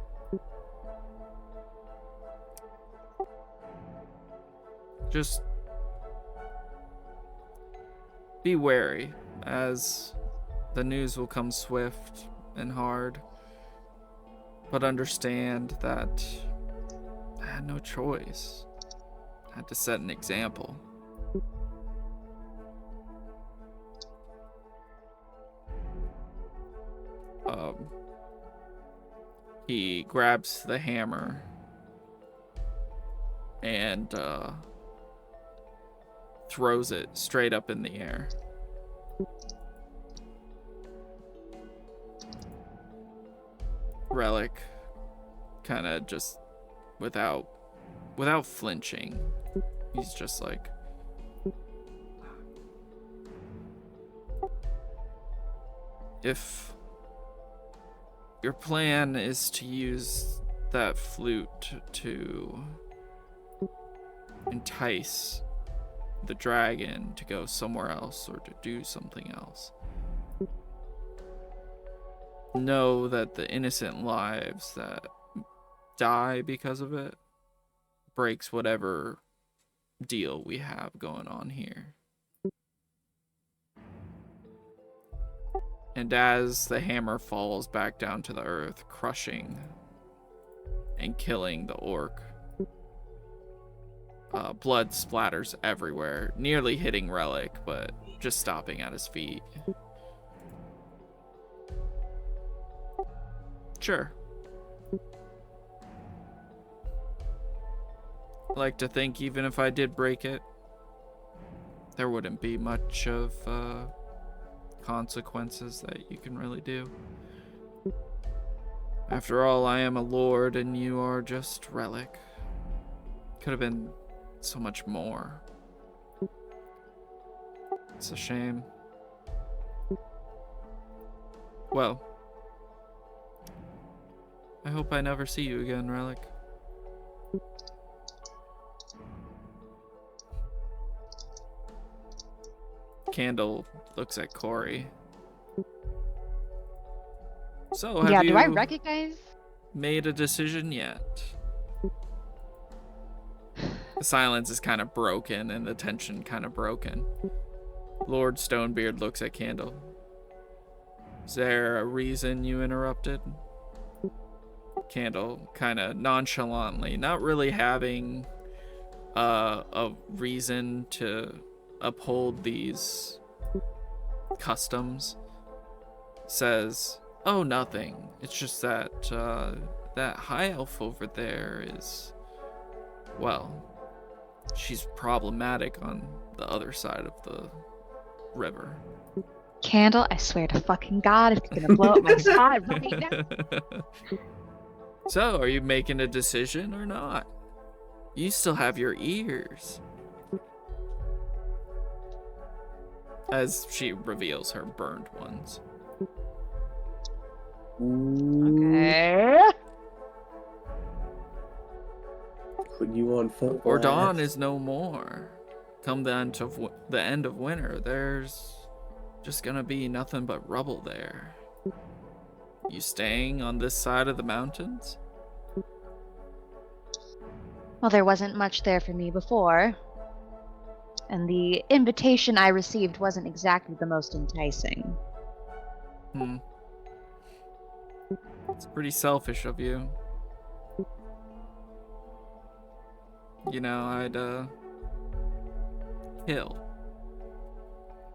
Just be wary, as the news will come swift and hard, but understand that I had no choice. I had to set an example. He grabs the hammer and throws it straight up in the air. Relic kind of just without flinching, he's just like, if your plan is to use that flute to entice the dragon to go somewhere else or to do something else, know that the innocent lives that die because of it breaks whatever deal we have going on here. And as the hammer falls back down to the earth, crushing and killing the orc, blood splatters everywhere, nearly hitting Relic, but just stopping at his feet. Sure. I like to think even if I did break it, there wouldn't be much of consequences that you can really do. After all, I am a lord and you are just Relic. Could have been so much more. It's a shame. Well, I hope I never see you again, Relic. Candle looks at Corey. So, have you do I recognize? made a decision yet? silence is kind of broken and the tension kind of broken. Lord Stonebeard looks at Candle. Is there a reason you interrupted? Candle kind of nonchalantly, not really having a reason to uphold these customs, says, "Oh, nothing. It's just that that high elf over there is, well, she's problematic on the other side of the river." Candle, I swear to fucking God, if you're gonna blow up my spot right now. So, are you making a decision or not? You still have your ears. As she reveals her burned ones. Okay. Put you on full Ordon blast. is no more. Come the end of winter, there's just gonna be nothing but rubble there. You staying on this side of the mountains? Well, there wasn't much there for me before. And the invitation I received wasn't exactly the most enticing. It's pretty selfish of you. You know, I'd kill.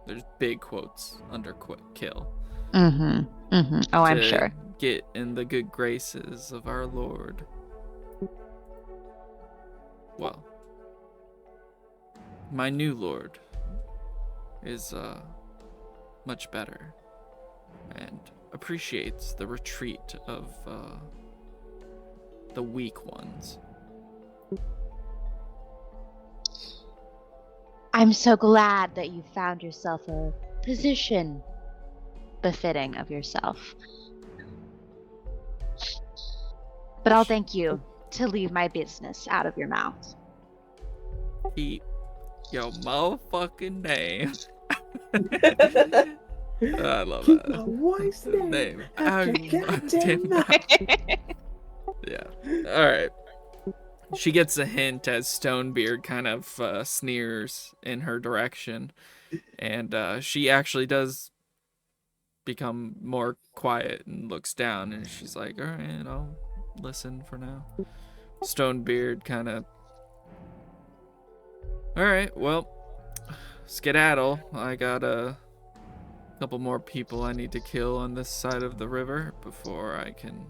There's big quotes under kill. Oh, I'm to sure. Get in the good graces of our Lord. Well, my new Lord is much better and appreciates the retreat of the weak ones. I'm so glad that you found yourself a position befitting of yourself. But I'll thank you to leave my business out of your mouth. Keep your motherfucking name. I love Keep that. my wife's name Out out your your goddamn goddamn mouth. Yeah. All right. She gets a hint as Stonebeard kind of sneers in her direction, and she actually does become more quiet and looks down, and she's like, "All right, I'll listen for now." Stonebeard kind of, "All right, well, skedaddle. I got a couple more people I need to kill on this side of the river before I can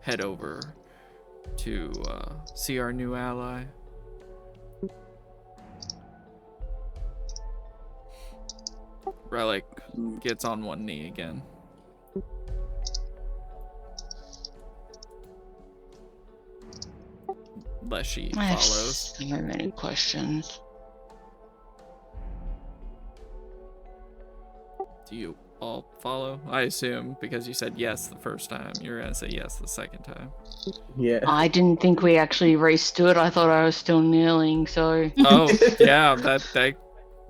head over to see our new ally." Relic gets on one knee again. Leshy I have follows. so many questions. Do you all follow? I assume because you said yes the first time, you're gonna say yes the second time. Yeah. I didn't think we actually restood. I thought I was still kneeling, so. Oh yeah, that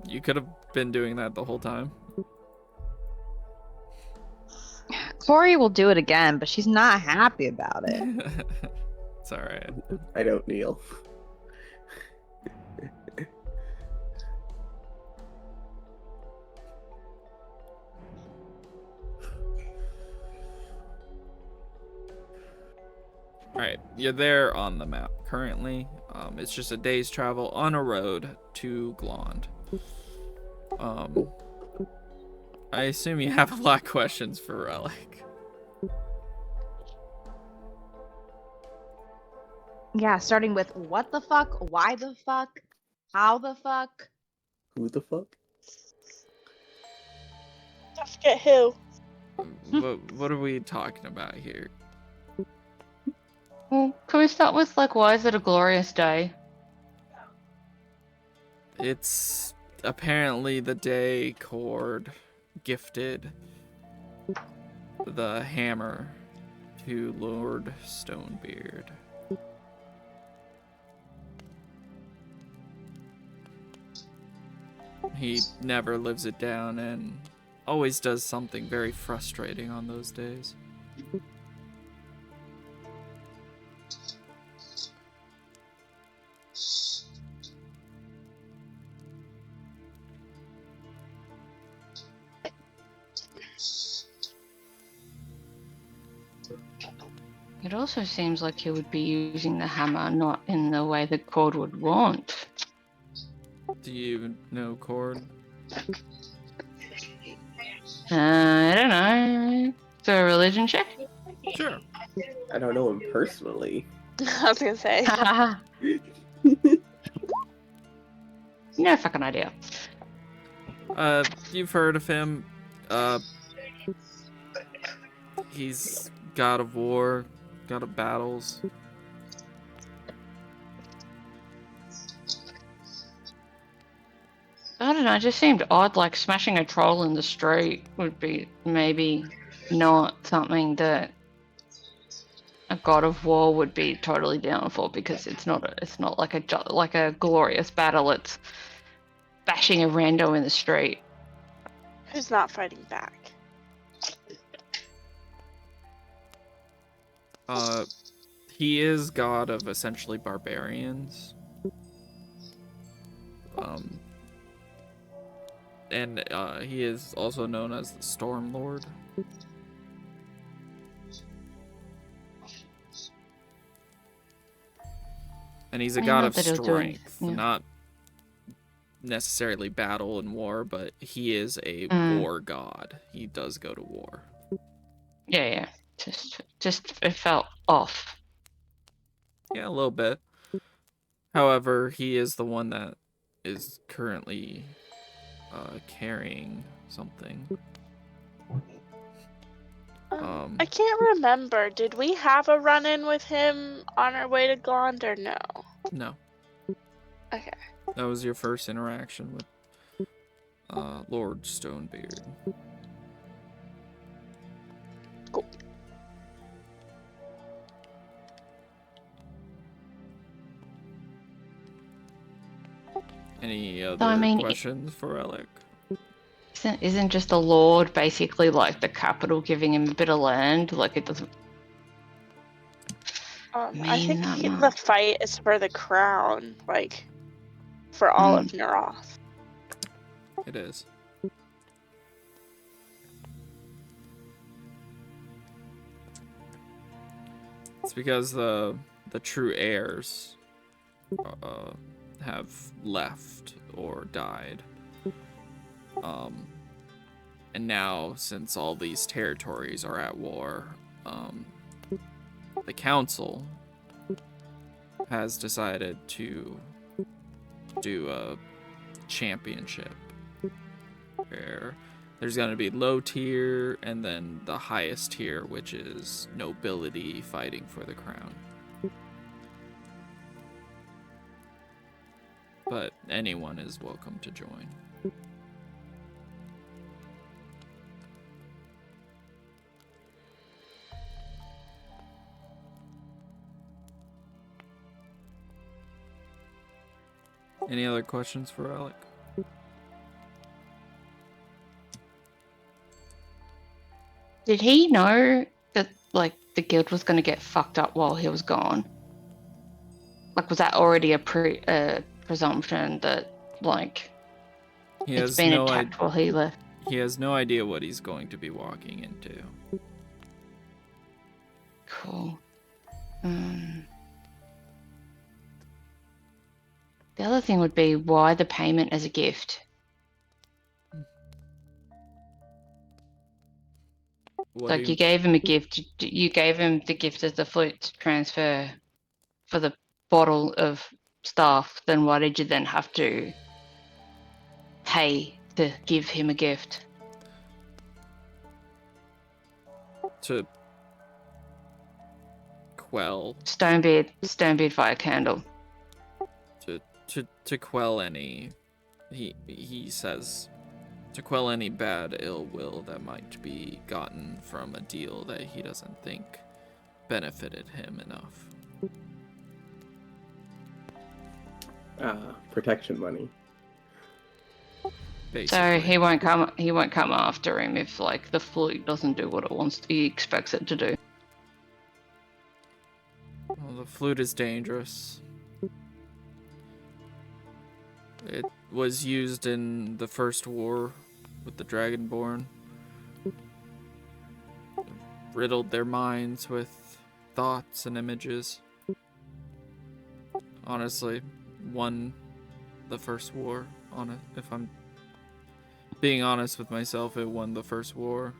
you could have been doing that the whole time. Corey will do it again, but she's not happy about it. It's all right. I don't kneel. All right, you're there on the map currently. It's just a day's travel on a road to Glond. I assume you have a lot of questions for Relic. Yeah, starting with what the fuck, why the fuck, how the fuck. Who the fuck? I forget who. What are we talking about here? Well, can we start with, like, why is it a glorious day? It's apparently the day Cord gifted the hammer to Lord Stonebeard. He never lives it down and always does something very frustrating on those days. It also seems like he would be using the hammer not in the way that Cord would want. Do you even know Cord? I don't know. So a religion check? Sure. I don't know him personally. I was gonna say. No fucking idea. You've heard of him. He's god of war, god of battles. I don't know, it just seemed odd, like smashing a troll in the street would be maybe not something that a god of war would be totally down for, because it's not like a glorious battle. It's bashing a rando in the street. Who's not fighting back? He is god of essentially barbarians. And he is also known as the Storm Lord. And he's a god of strength, not necessarily battle and war, but he is a war god. He does go to war. Yeah. Just it felt off. Yeah, a little bit. However, he is the one that is currently carrying something. I can't remember. Did we have a run-in with him on our way to Gond or no? No. Okay. That was your first interaction with Lord Stonebeard. Cool. Any other questions for Alec? Isn't just the Lord basically like the capital giving him a bit of land? Like it doesn't I think that the much. fight is for the crown, like for all of Neroth. It is. It's because the true heirs have left or died. And now, since all these territories are at war, the council has decided to do a championship where there's going to be low tier and then the highest tier, which is nobility fighting for the crown. But anyone is welcome to join. Any other questions for Alec? Did he know that like the guild was going to get fucked up while he was gone? Like, was that already a presumption that like it's been attacked while he left? He has no idea what he's going to be walking into. Cool. The other thing would be, why the payment as a gift? Like, you gave him a gift. You gave him the gift as the flute transfer for the bottle of stuff. Then why did you then have to pay to give him a gift? To quell. Stonebeard via candle. To quell any, he says, to quell any bad ill will that might be gotten from a deal that he doesn't think benefited him enough. Protection money. Basically. So he won't come after him if like the flute doesn't do what it wants. He expects it to do. Well, the flute is dangerous. It was used in the first war with the Dragonborn. riddled their minds with thoughts and images. Honestly, won the first war. If I'm being honest with myself, it won the first war.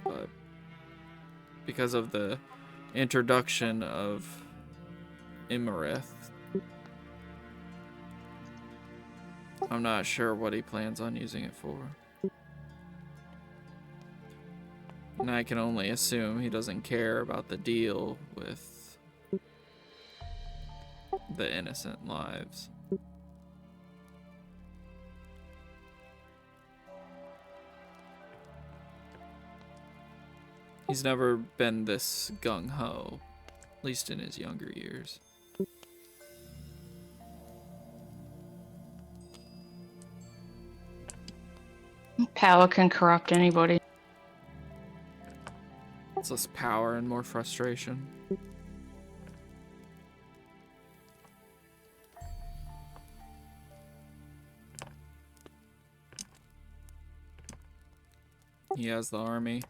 But because of the introduction of Immerith, I'm not sure what he plans on using it for. And I can only assume he doesn't care about the deal with the innocent lives. He's never been this gung-ho, at least in his younger years. Power can corrupt anybody. It's less power and more frustration. He has the army.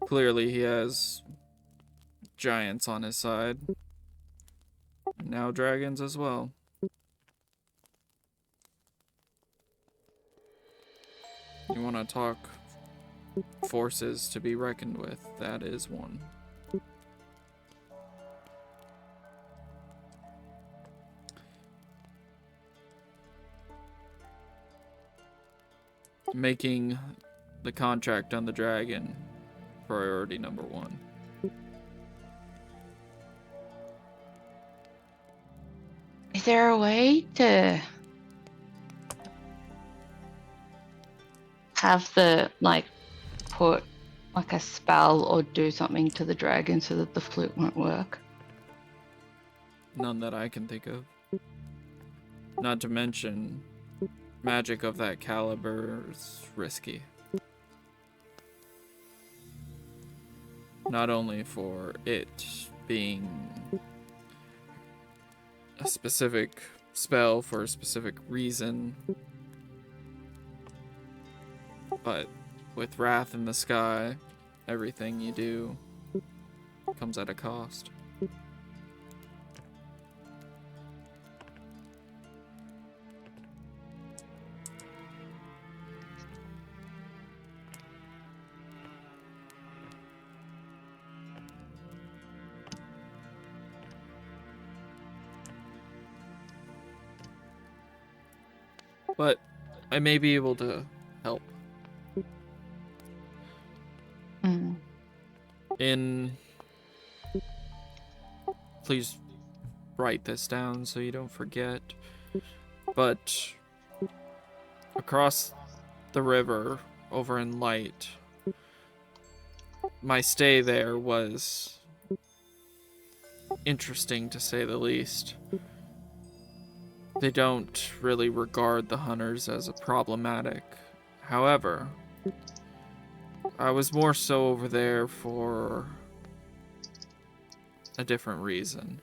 Clearly he has giants on his side. And now dragons as well. You want to talk forces to be reckoned with, that is one. Making the contract on the dragon priority number 1. Is there a way to have the, like, put like a spell or do something to the dragon so that the flute won't work? None that I can think of. Not to mention, magic of that caliber is risky. Not only for it being a specific spell for a specific reason, but with wrath in the sky, everything you do comes at a cost. But I may be able to help. Please write this down so you don't forget. But across the river over in Light, my stay there was interesting to say the least. They don't really regard the hunters as a problematic. However, I was more so over there for a different reason.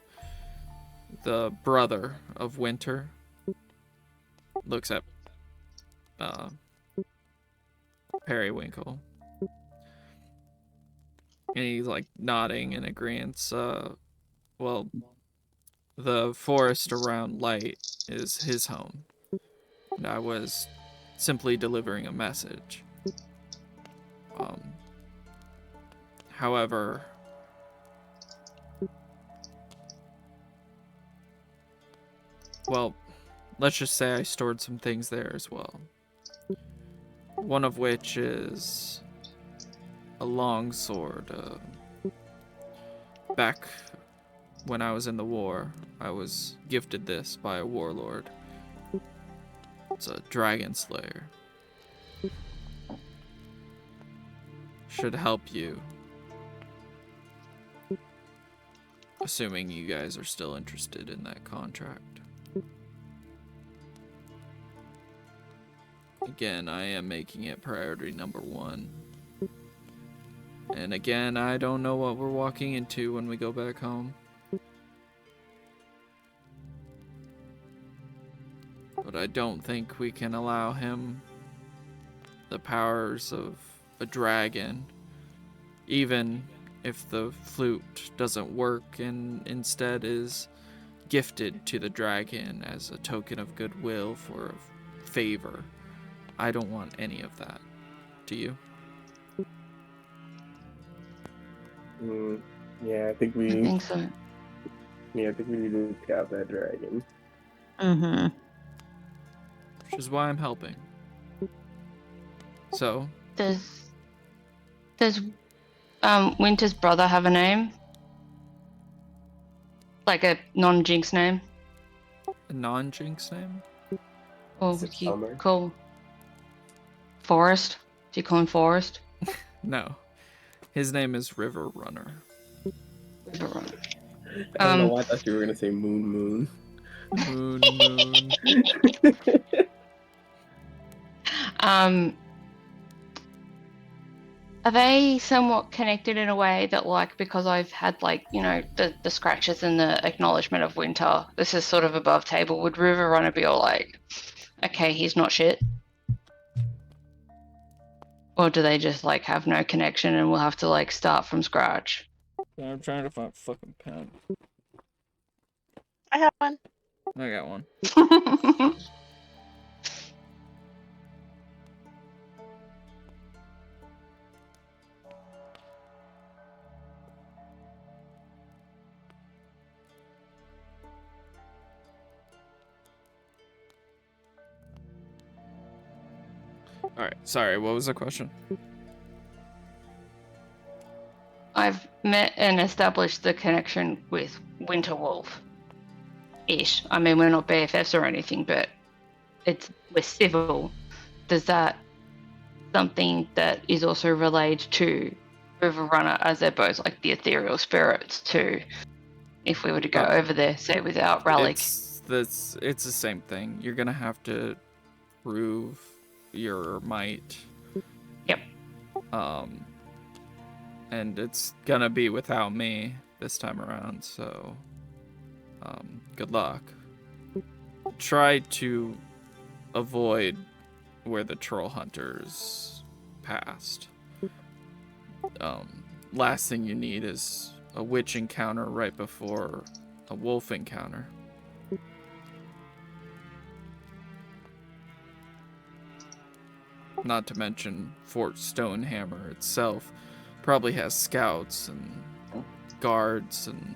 The brother of Winter looks at Periwinkle, and he's like nodding in agreement. Well, the forest around Light is his home, and I was simply delivering a message. However, well, let's just say I stored some things there as well. One of which is a long sword. Back when I was in the war, I was gifted this by a warlord. It's a dragon slayer. Should help you. Assuming you guys are still interested in that contract. Again, I am making it priority number 1. And again, I don't know what we're walking into when we go back home. But I don't think we can allow him the powers of a dragon, even if the flute doesn't work and instead is gifted to the dragon as a token of goodwill for a favor. I don't want any of that. Do you? Yeah, I think I we. think so. Yeah, I think we need to take out that dragon. Mm-hmm. Which is why I'm helping. So, Does Winter's brother have a name? Like a non-Jinx name? a non-Jinx name? Or Is it would you Summer? call Forest? Do you call him Forest? No. His name is River Runner. River Runner. I don't know why I thought you were gonna say Moon. Moon. Are they somewhat connected in a way that, like, because I've had, like, you know, the scratches and the acknowledgement of Winter, this is sort of above table, would River Runner be all like, okay, he's not shit? Or do they just, like, have no connection and we'll have to, like, start from scratch? I'm trying to find a fucking pen. I have one. I got one. Alright, sorry, what was the question? I've met and established the connection with Winter Wolf. Ish. I mean, we're not BFFs or anything, but we're civil. Does that something that is also relayed to River Runner, as they're both like the ethereal spirits too? If we were to go over there, say without Relic. It's the same thing. You're gonna have to prove your might. Yep. And it's gonna be without me this time around, so good luck. Try to avoid where the troll hunters passed. Last thing you need is a witch encounter right before a wolf encounter. Not to mention Fort Stonehammer itself probably has scouts and guards and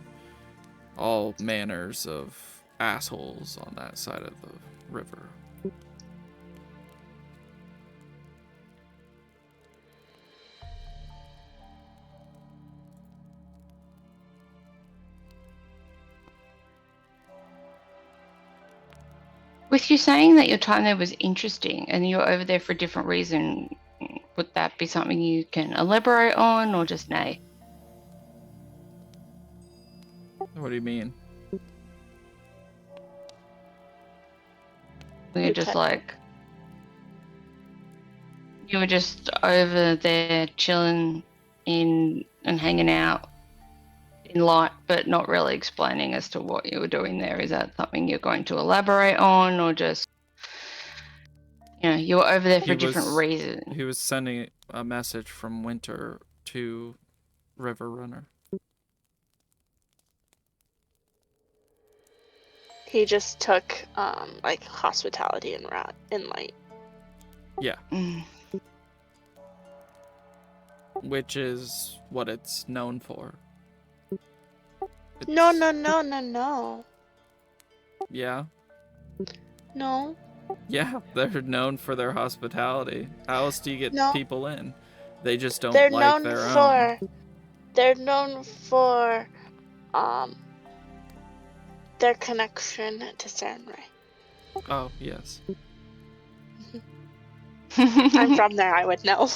all manners of assholes on that side of the river. With you saying that your time there was interesting and you were over there for a different reason, would that be something you can elaborate on or just nay? What do you mean? You're just like, you were just over there chilling in and hanging out in light, but not really explaining as to what you were doing there. Is that something you're going to elaborate on, or just, you know, you were over there for a different reason? He was sending a message from Winter to River Runner. He just took like hospitality and in light. Yeah. Mm. Which is what it's known for. No. Yeah? No. Yeah, they're known for their hospitality. How else do you get No. people in? They just don't They're like known their for. own. They're known for, their connection to Samurai. Oh, yes. I'm from there. I would know.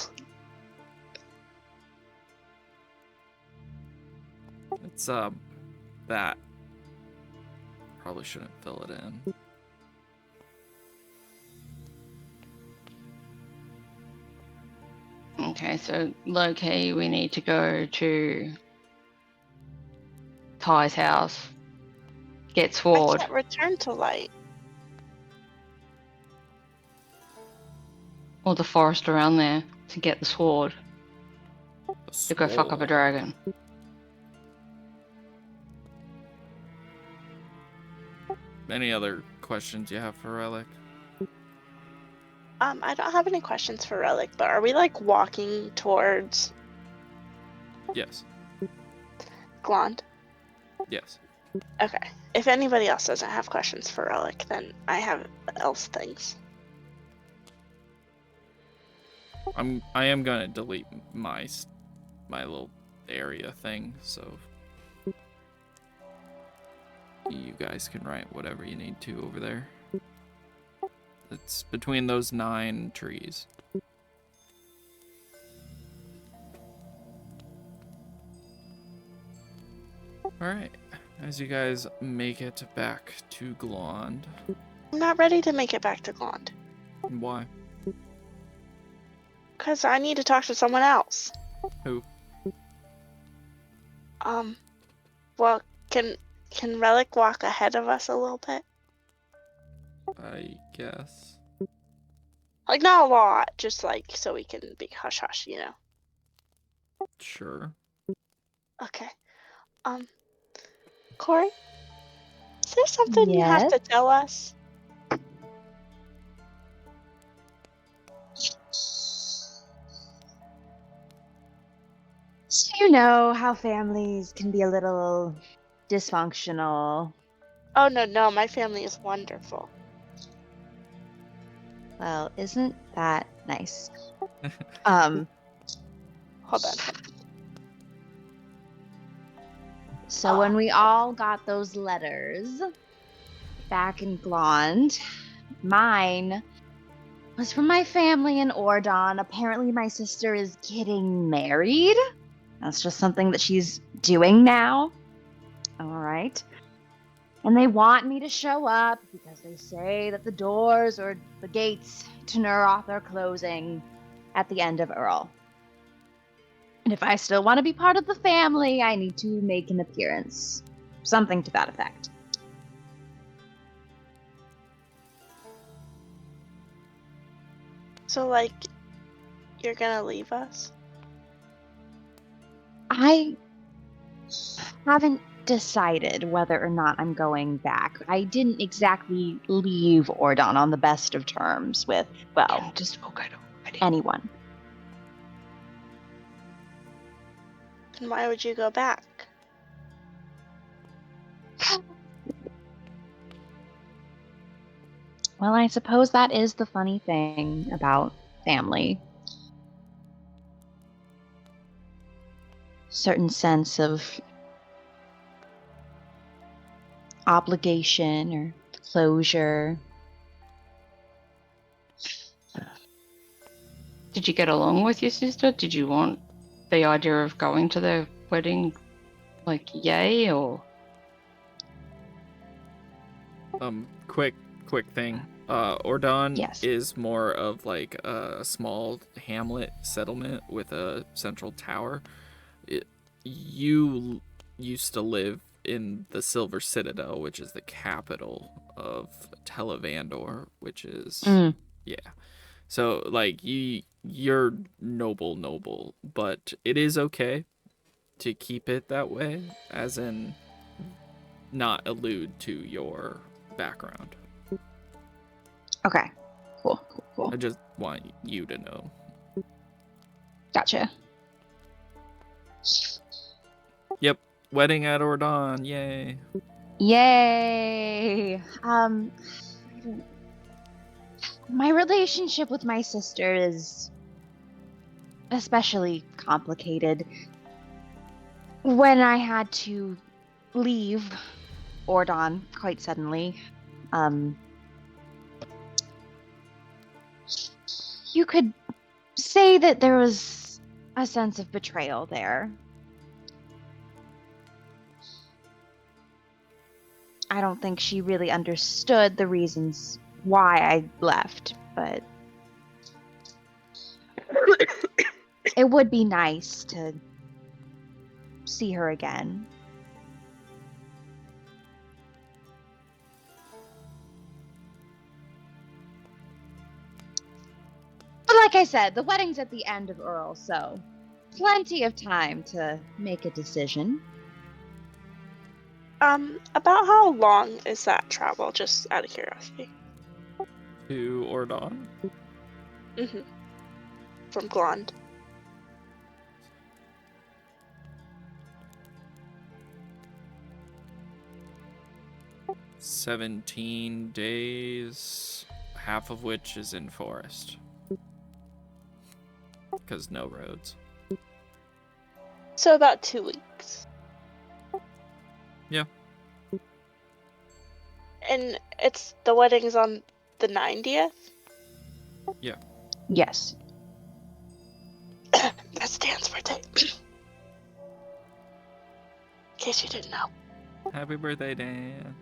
It's, that. Probably shouldn't fill it in. Okay, so low-key, we need to go to Ty's house, get I Sword. can't return to light. or the forest around there to get the sword The to go fuck up a sword. dragon. Any other questions you have for Relic? I don't have any questions for Relic, but are we like walking towards Yes. Glond? Yes. Okay. If anybody else doesn't have questions for Relic, then I have else things. I am gonna delete my little area thing, so you guys can write whatever you need to over there. It's between those 9 trees. Alright, as you guys make it back to Glond. I'm not ready to make it back to Glond. Why? Because I need to talk to someone else. Who? Well, can Relic walk ahead of us a little bit? I guess. Like, not a lot, just like so we can be hush hush, you know? Sure. Okay. Corey? Is there something you have Yes? to tell us? So you know how families can be a little dysfunctional. Oh, no, my family is wonderful. Well, isn't that nice? Hold on. So when we all got those letters back in Glond, mine was from my family in Ordon. Apparently my sister is getting married. That's just something that she's doing now. All right. And they want me to show up because they say that the doors or the gates to Nuroth are closing at the end of Earl. And if I still want to be part of the family, I need to make an appearance. Something to that effect. So, like, you're gonna leave us? I haven't decided whether or not I'm going back. I didn't exactly leave Ordon on the best of terms with, well, Yeah, just okay. anyone. Then why would you go back? Well, I suppose that is the funny thing about family. Certain sense of obligation or closure. Did you get along with your sister? Did you want the idea of going to the wedding, like, yay, or? Quick thing. Ordon Yes. is more of like a small hamlet settlement with a central tower. You used to live in the Silver Citadel, which is the capital of Televandor, which is yeah. So like you're noble, but it is okay to keep it that way, as in not allude to your background. Okay. Cool. I just want you to know. Gotcha. Yep, wedding at Ordon, yay. Yay! My relationship with my sister is especially complicated. When I had to leave Ordon quite suddenly, you could say that there was a sense of betrayal there. I don't think she really understood the reasons why I left, but it would be nice to see her again. But like I said, the wedding's at the end of Earl, so plenty of time to make a decision. About how long is that travel, just out of curiosity? To Ordon. From Glond. $17 days, half of which is in forest. Because no roads. So about 2 weeks. Yeah. And the wedding's on the 90th? Yeah. Yes. That's Dan's birthday. In case you didn't know. Happy birthday, Dan.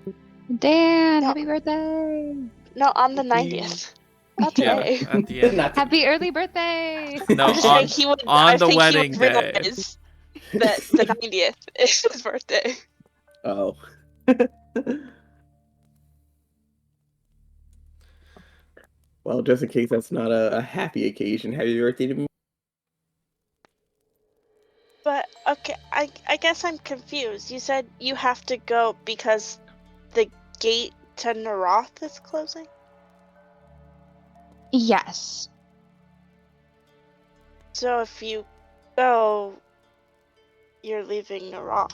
Dan, No. happy birthday! No, on the 90th. Not today. Yeah, at the end. Not Happy early birthday! No, I'm just saying he would. on I the think wedding he would day. realize that the 90th is his birthday. Oh. Well, just in case that's not a happy occasion, happy birthday to me. But okay, I guess I'm confused. You said you have to go because the gate to Naroth is closing? Yes. So if you go, you're leaving Naroth.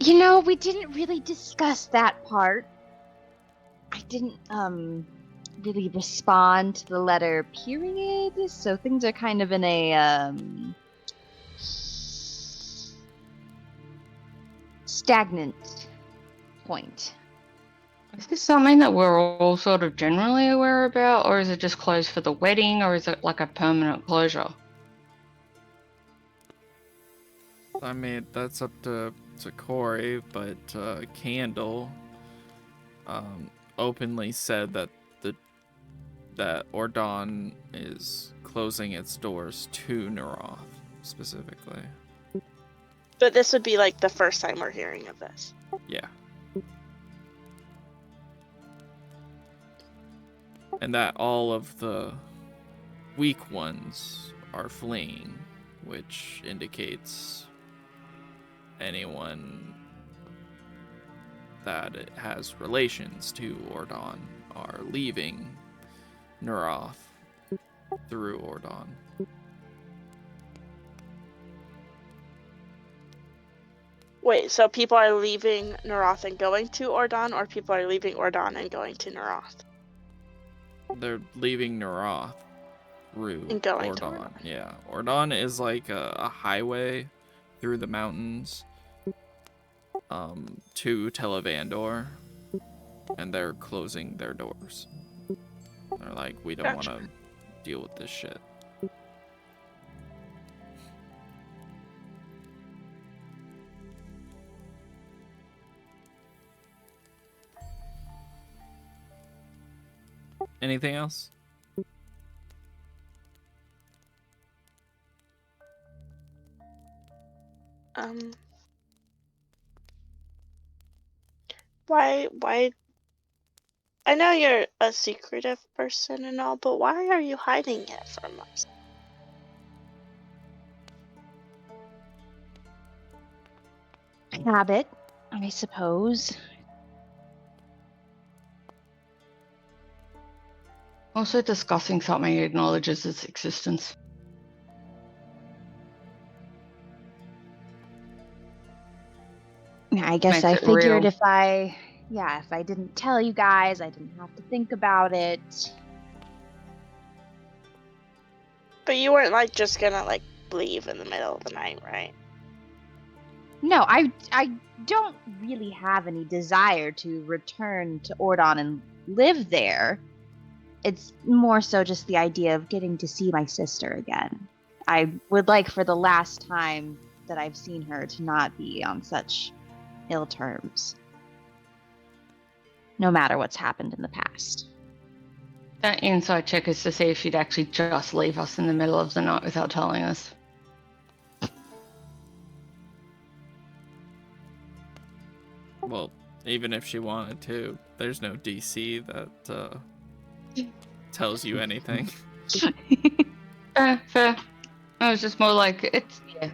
You know, we didn't really discuss that part. I didn't, really respond to the letter, period, so things are kind of in a, stagnant point. Is this something that we're all sort of generally aware about, or is it just closed for the wedding, or is it like a permanent closure? I mean, that's up to Corey, but Candle openly said that that Ordon is closing its doors to Naroth specifically. But this would be like the first time we're hearing of this. Yeah. And that all of the weak ones are fleeing, which indicates anyone that it has relations to Ordon are leaving Naroth through Ordon. Wait, so people are leaving Naroth and going to Ordon, or people are leaving Ordon and going to Naroth? They're leaving Naroth through And going to Ordon. Ordon. Yeah, Ordon is like a highway through the mountains to Televandor, and they're closing their doors. They're like, we don't want to deal with this shit. Anything else? Why I know you're a secretive person and all, but why are you hiding it from us? Habit, I suppose. Also discussing something acknowledges its existence. Yeah, I guess Makes I it figured real. if I didn't tell you guys, I didn't have to think about it. But you weren't like just gonna like leave in the middle of the night, right? No, I don't really have any desire to return to Ordon and live there. It's more so just the idea of getting to see my sister again. I would like for the last time that I've seen her to not be on such ill terms. No matter what's happened in the past. That inside check is to see if she'd actually just leave us in the middle of the night without telling us. Well, even if she wanted to, there's no DC that tells you anything. Fair. I was just more like, yeah.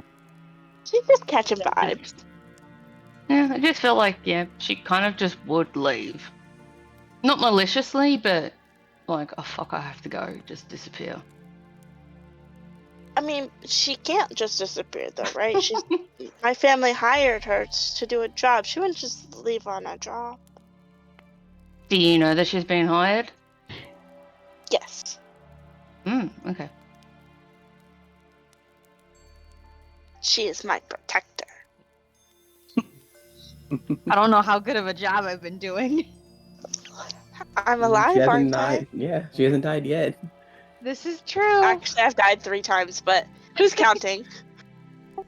She's just catching vibes. Yeah, I just felt like, yeah, she kind of just would leave. Not maliciously, but like, oh fuck, I have to go, just disappear. I mean, she can't just disappear though, right? She's my family hired her to do a job. She wouldn't just leave on a job. Do you know that she's been hired? Yes. Okay. She is my protector. I don't know how good of a job I've been doing. I'm She alive, hasn't aren't I? died. Yeah, she hasn't died yet. This is true. Actually, I've died 3 times, but who's counting?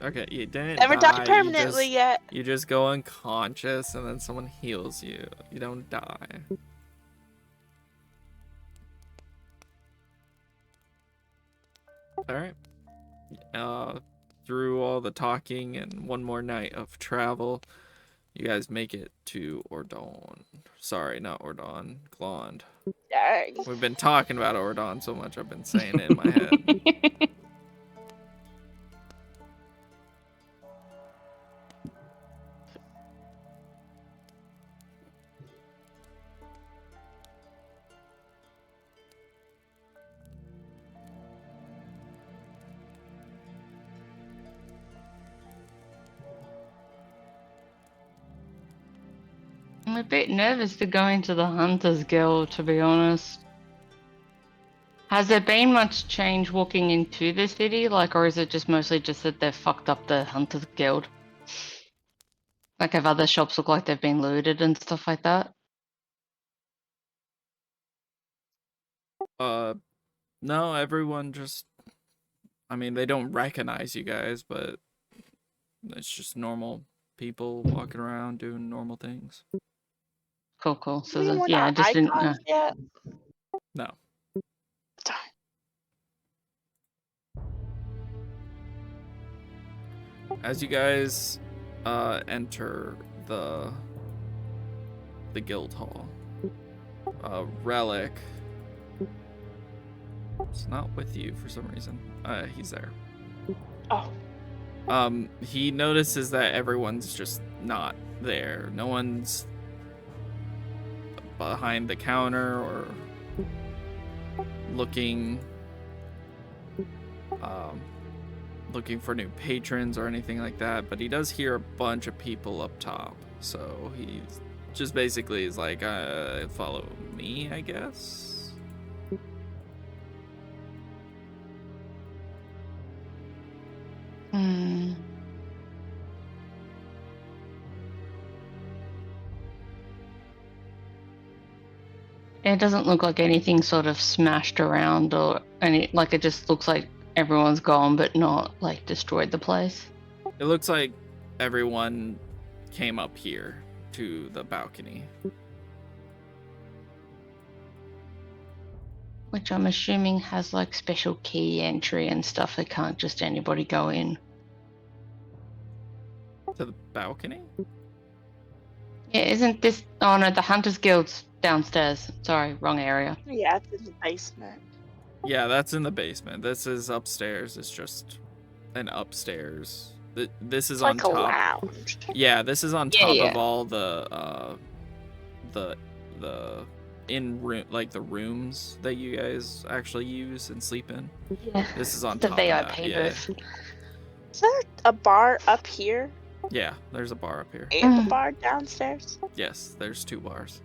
Okay, you didn't Never die. died permanently yet. You just go unconscious and then someone heals you. You don't die. Alright. Through all the talking and one more night of travel, you guys make it to Ordon. Sorry, not Ordon. Glond. Dang. We've been talking about Ordon so much I've been saying it in my head. I'm a bit nervous to go into the Hunters Guild, to be honest. Has there been much change walking into the city, like, or is it just mostly just that they've fucked up the Hunters Guild? Like, have other shops look like they've been looted and stuff like that? No, everyone just... I mean, they don't recognize you guys, but it's just normal people walking around doing normal things. Cool. So, We're yeah, I not just didn't know. icons yet. No. Darn. As you guys enter the guild hall, Relic is not with you for some reason. He's there. Oh. He notices that everyone's just not there. No one's behind the counter or looking for new patrons or anything like that, but he does hear a bunch of people up top, so he just basically is like, follow me, I guess. It doesn't look like anything sort of smashed around or any, like, it just looks like everyone's gone but not like destroyed the place. It looks like everyone came up here to the balcony. Which I'm assuming has like special key entry and stuff. They can't just anybody go in. To the balcony? Yeah, isn't this... Oh no, the Hunters Guild's downstairs. Sorry, wrong area. Yeah, it's in the basement. Yeah, that's in the basement. This is upstairs. It's just an upstairs. This is It's on like a top. lounge. Yeah, this is on Yeah, top yeah. of all the in room, like the rooms that you guys actually use and sleep in. Yeah. This is on The top of that. VIP Yeah. booth. Is there a bar up here Yeah, there's a bar up here. and a bar downstairs? Yes, there's 2 bars.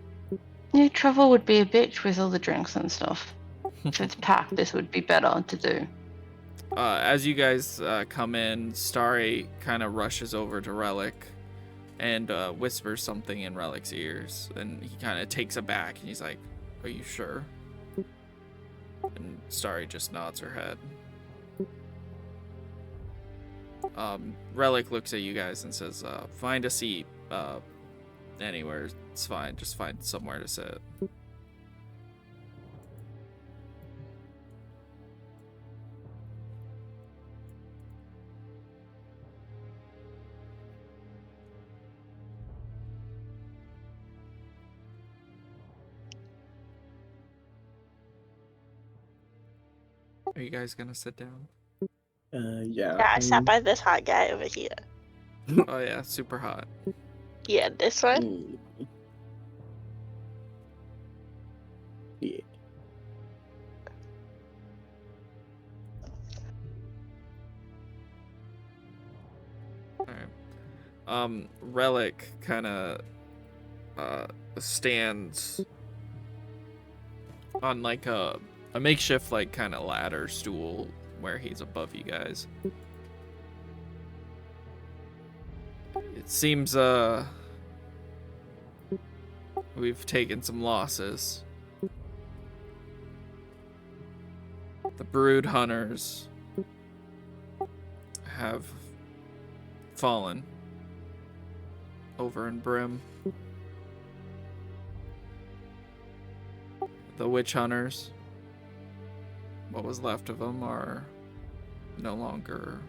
Yeah, travel would be a bitch with all the drinks and stuff. If it's packed, this would be better to do. As you guys come in, Starry kind of rushes over to Relic and whispers something in Relic's ears, and he kind of takes it back and he's like, "Are you sure?" And Starry just nods her head. Relic looks at you guys and says, "Find a seat. Anywhere, it's fine. Just find somewhere to sit." Are you guys gonna sit down? Yeah. Yeah, I sat by this hot guy over here. Oh yeah, super hot. Yeah, this one. Yeah. Alright. Relic kinda stands on like a makeshift like kinda ladder stool where he's above you guys. It seems we've taken some losses. The brood hunters have fallen over in Brim. The witch hunters, what was left of them, are no longer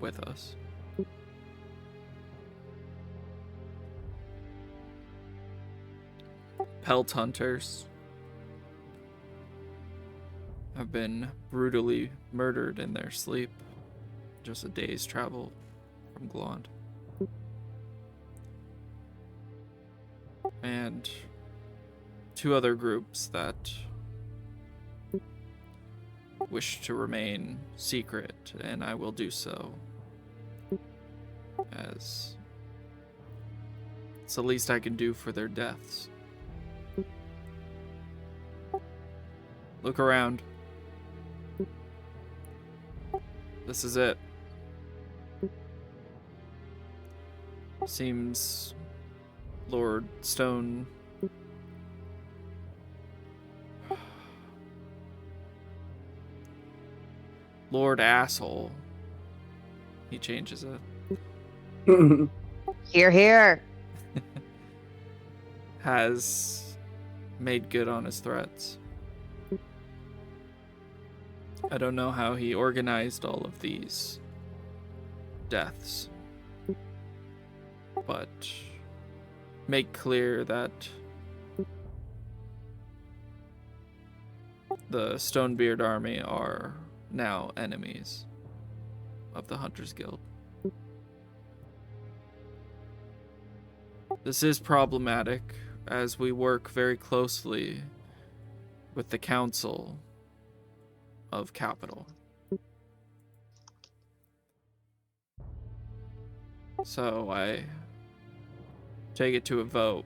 with us. Pelt hunters have been brutally murdered in their sleep, just a day's travel from Glond. And 2 other groups that wish to remain secret, and I will do so, as it's the least I can do for their deaths. Look around. This is it. Seems Lord Stone Lord Asshole. He changes it. Here, here. Has made good on his threats. I don't know how he organized all of these deaths, but make clear that the Stonebeard army are now enemies of the Hunters Guild. This is problematic, as we work very closely with the Council of Capital. So I take it to a vote.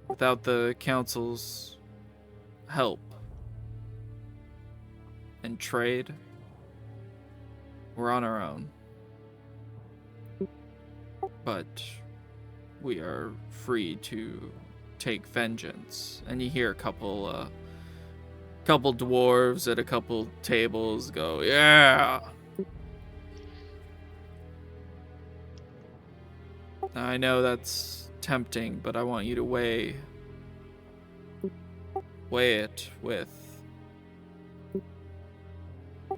Without the Council's help and trade, we're on our own. But we are free to take vengeance. And you hear a couple dwarves at a couple tables go, yeah! I know that's tempting, but I want you to weigh it with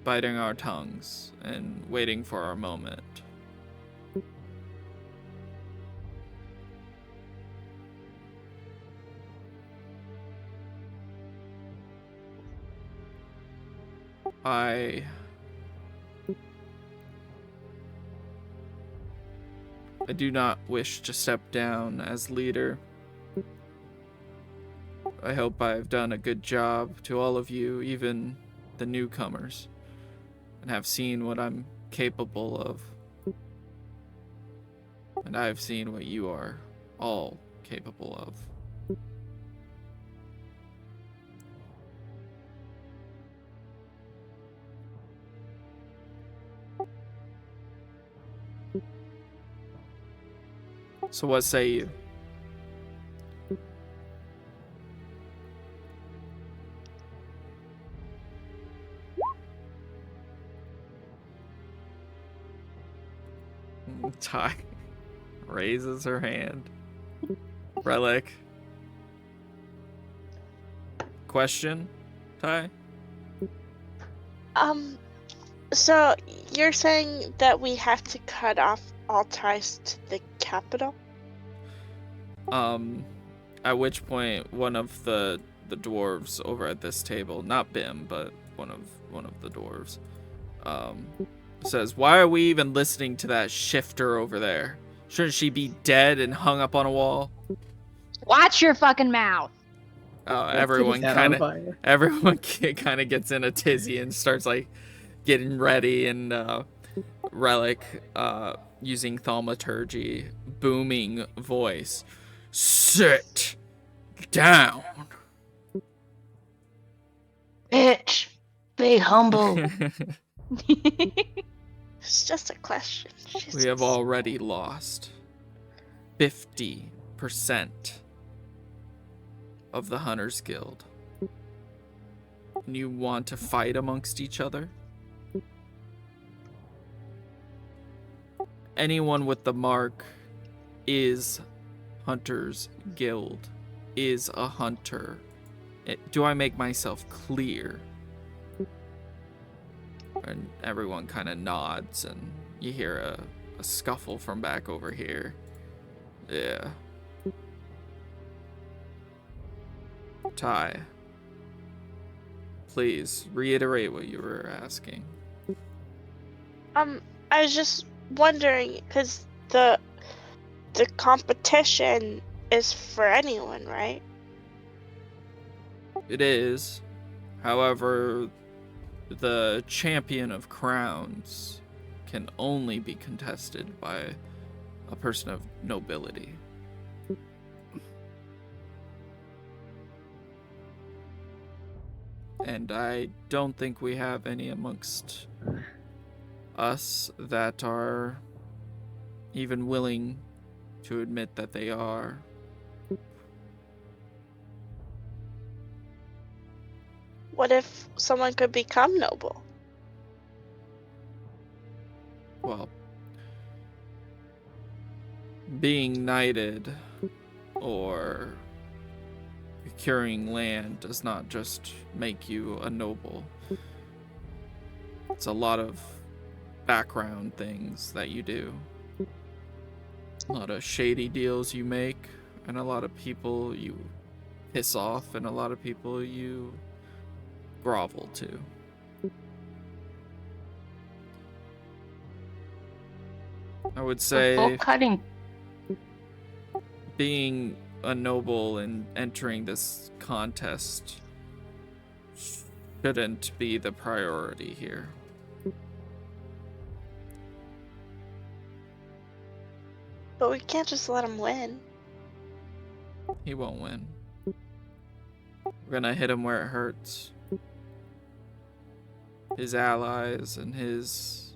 biting our tongues and waiting for our moment. I do not wish to step down as leader. I hope I've done a good job to all of you, even the newcomers, and have seen what I'm capable of. And I've seen what you are all capable of. So what say you? Ty raises her hand. Relic. Question, Ty? So you're saying that we have to cut off all ties to the capital? At which point, one of the dwarves over at this table, not Bim, but one of the dwarves, says, "Why are we even listening to that shifter over there? Shouldn't she be dead and hung up on a wall?" Watch your fucking mouth. Everyone kind of gets in a tizzy and starts like getting ready, and Relic, using thaumaturgy, booming voice, "Sit down." Bitch, be humble. It's just a question. We have already lost 50% of the Hunters Guild. And you want to fight amongst each other? Anyone with the mark is Hunters Guild, is a hunter. Do I make myself clear? And everyone kind of nods, and you hear a scuffle from back over here. Yeah. Ty, please reiterate what you were asking. I was just wondering, because the competition is for anyone, right? It is. However, the champion of crowns can only be contested by a person of nobility. And I don't think we have any amongst us that are even willing to admit that they are. What if someone could become noble? Well, being knighted or procuring land does not just make you a noble. It's a lot of background things that you do. A lot of shady deals you make, and a lot of people you piss off, and a lot of people you grovel to. I would say Before cutting. being a noble and entering this contest shouldn't be the priority here. But we can't just let him win. He won't win. We're gonna hit him where it hurts. His allies and his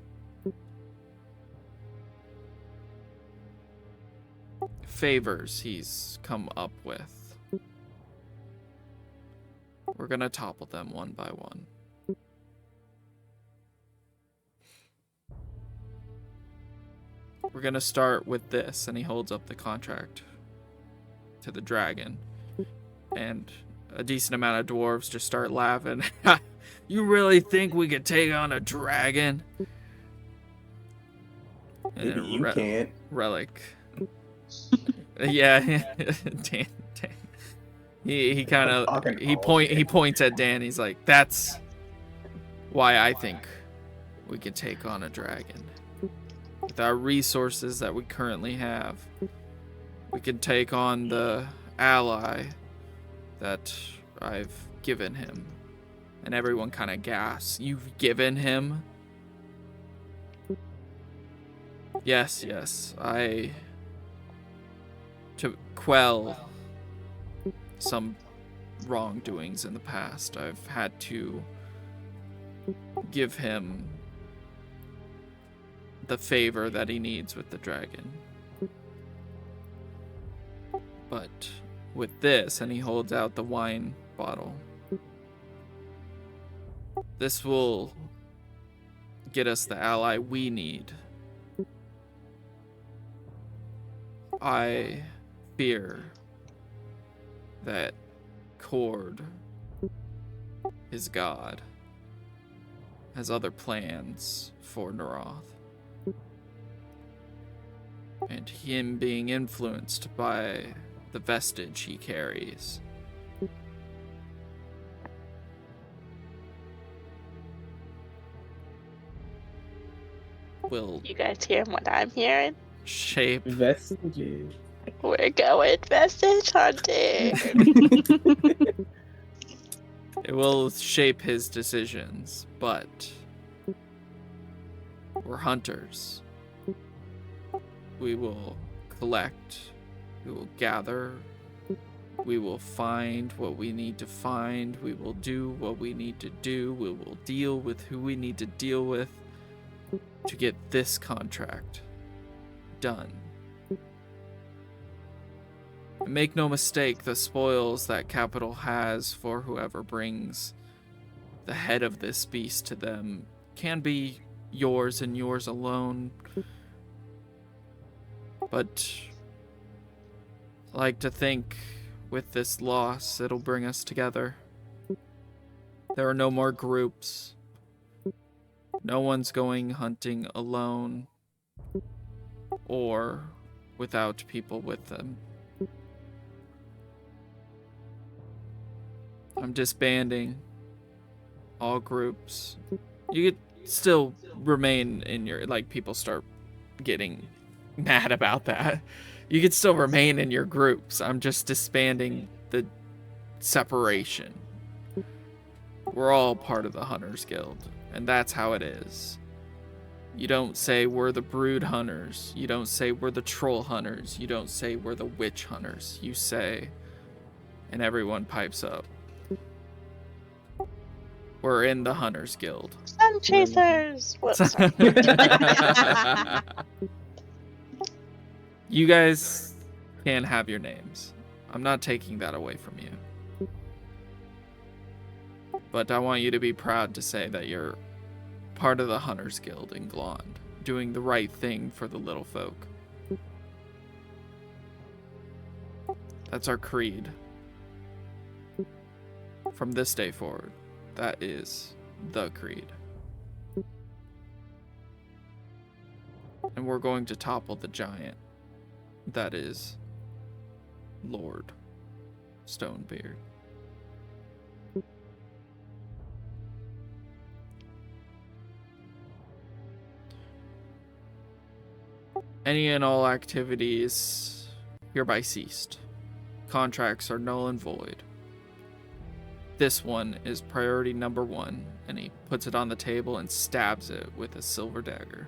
favors he's come up with. We're gonna topple them one by one. We're gonna start with this, and he holds up the contract to the dragon. And a decent amount of dwarves just start laughing. You really think we could take on a dragon? Maybe you can't. Relic. Yeah, Dan. He kind of he points at Dan. He's like, "That's why I think we could take on a dragon. With our resources that we currently have, we can take on the ally that I've given him." And everyone kind of gasps. "You've given him?" Yes. To quell some wrongdoings in the past, I've had to give him the favor that he needs with the dragon. But with this, and he holds out the wine bottle, this will get us the ally we need. I fear that Cord, his god, has other plans for Neroth. And him being influenced by the vestige he carries will You guys hear what I'm hearing? shape Vestiges. We're going vestige hunting. it will shape his decisions, but we're hunters. We will collect, we will gather, we will find what we need to find, we will do what we need to do, we will deal with who we need to deal with to get this contract done. And make no mistake, the spoils that Capital has for whoever brings the head of this beast to them can be yours and yours alone. But I like to think with this loss, it'll bring us together. There are no more groups. No one's going hunting alone or without people with them. I'm disbanding all groups. You could still remain in your, like, people start getting mad about that. You could still remain in your groups. I'm just disbanding the separation. We're all part of the Hunters Guild, and that's how it is. You don't say we're the Brood Hunters. You don't say we're the Troll Hunters. You don't say we're the Witch Hunters. You say, and everyone pipes up, we're in the Hunters Guild. Sun chasers. Whoops, sorry. You guys can have your names. I'm not taking that away from you. But I want you to be proud to say that you're part of the Hunters Guild in Glond, doing the right thing for the little folk. That's our creed. From this day forward, that is the creed. And we're going to topple the giant. That is Lord Stonebeard. Any and all activities hereby ceased. Contracts are null and void. This one is priority number 1, and he puts it on the table and stabs it with a silver dagger.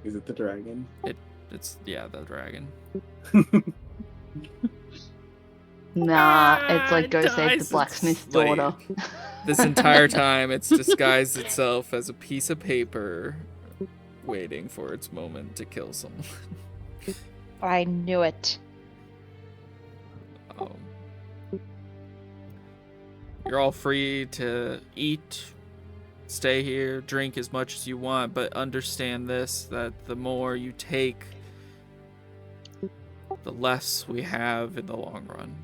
Is it the dragon? It's the dragon. Nah, it's like go it save dies. the blacksmith's It's like- daughter. This entire time, it's disguised itself as a piece of paper, waiting for its moment to kill someone. I knew it. You're all free to eat, stay here, drink as much as you want, but understand this, that the more you take, the less we have in the long run.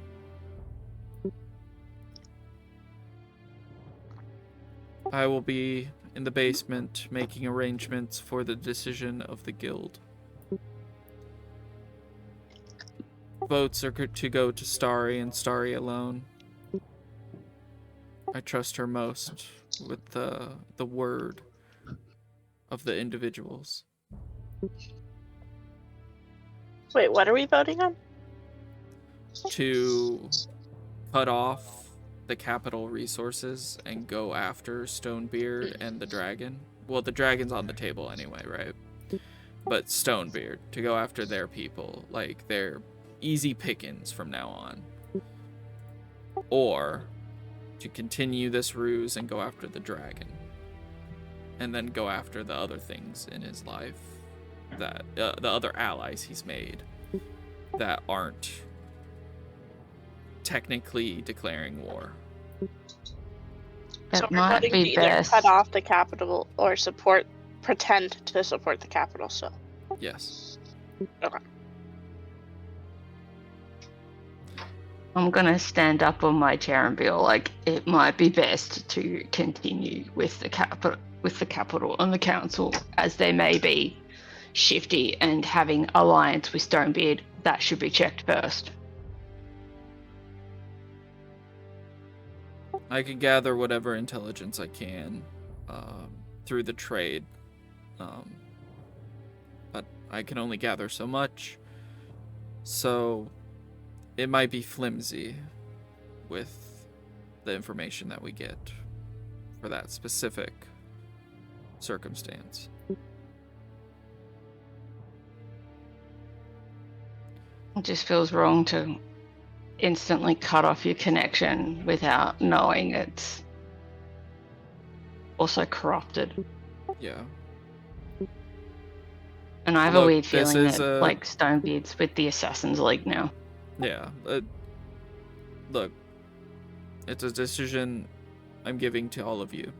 I will be in the basement making arrangements for the decision of the guild. Votes are to go to Starry and Starry alone. I trust her most with the word of the individuals. Wait, what are we voting on? To cut off the capital resources and go after Stonebeard and the dragon. Well, the dragon's on the table anyway, right? But Stonebeard, to go after their people. Like, they're easy pickings from now on. Or to continue this ruse and go after the dragon. And then go after the other things in his life, that the other allies he's made that aren't technically declaring war. So It we're might voting to be either best. cut off the capital or pretend to support the capital still. Yes. Okay. I'm gonna stand up on my chair and be all like, it might be best to continue with the capital and the council, as there may be shifty and having alliance with Stonebeard, that should be checked first. I can gather whatever intelligence I can through the trade, but I can only gather so much, so it might be flimsy with the information that we get for that specific circumstance. It just feels wrong to instantly cut off your connection without knowing it's also corrupted. Yeah. And I have Look, a weird this feeling is that like Stonebeard's with the Assassin's League now. Yeah. Look, it's a decision I'm giving to all of you.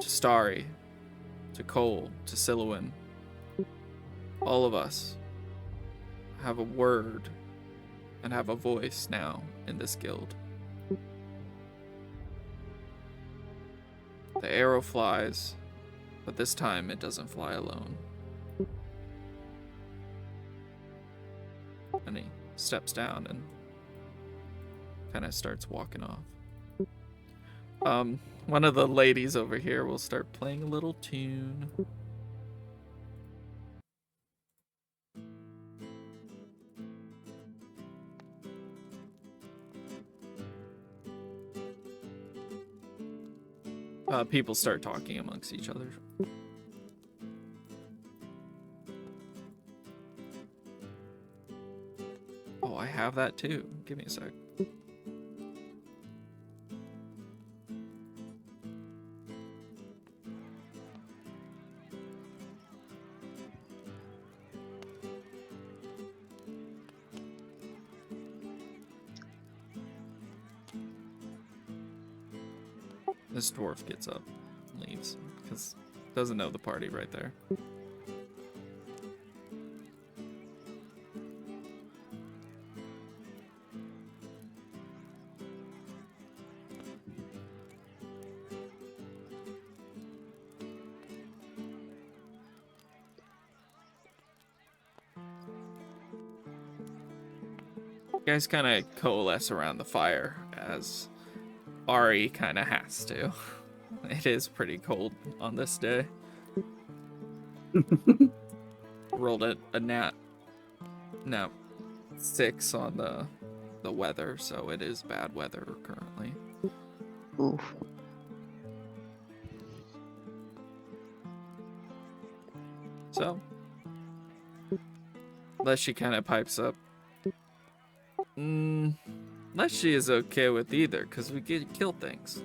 To Starry, to Cole, to Silouan. All of us have a word and have a voice now in this guild. The arrow flies, but this time it doesn't fly alone. And he steps down and kind of starts walking off. One of the ladies over here will start playing a little tune. People start talking amongst each other. Oh, I have that too. Give me a sec. This dwarf gets up and leaves because doesn't know the party right there. You guys kind of coalesce around the fire as Ari kind of has to. It is pretty cold on this day. Rolled a nat 6 on the weather, so it is bad weather currently. Oof. So, Leshy kind of pipes up. Leshy is okay with either, because we get kill things.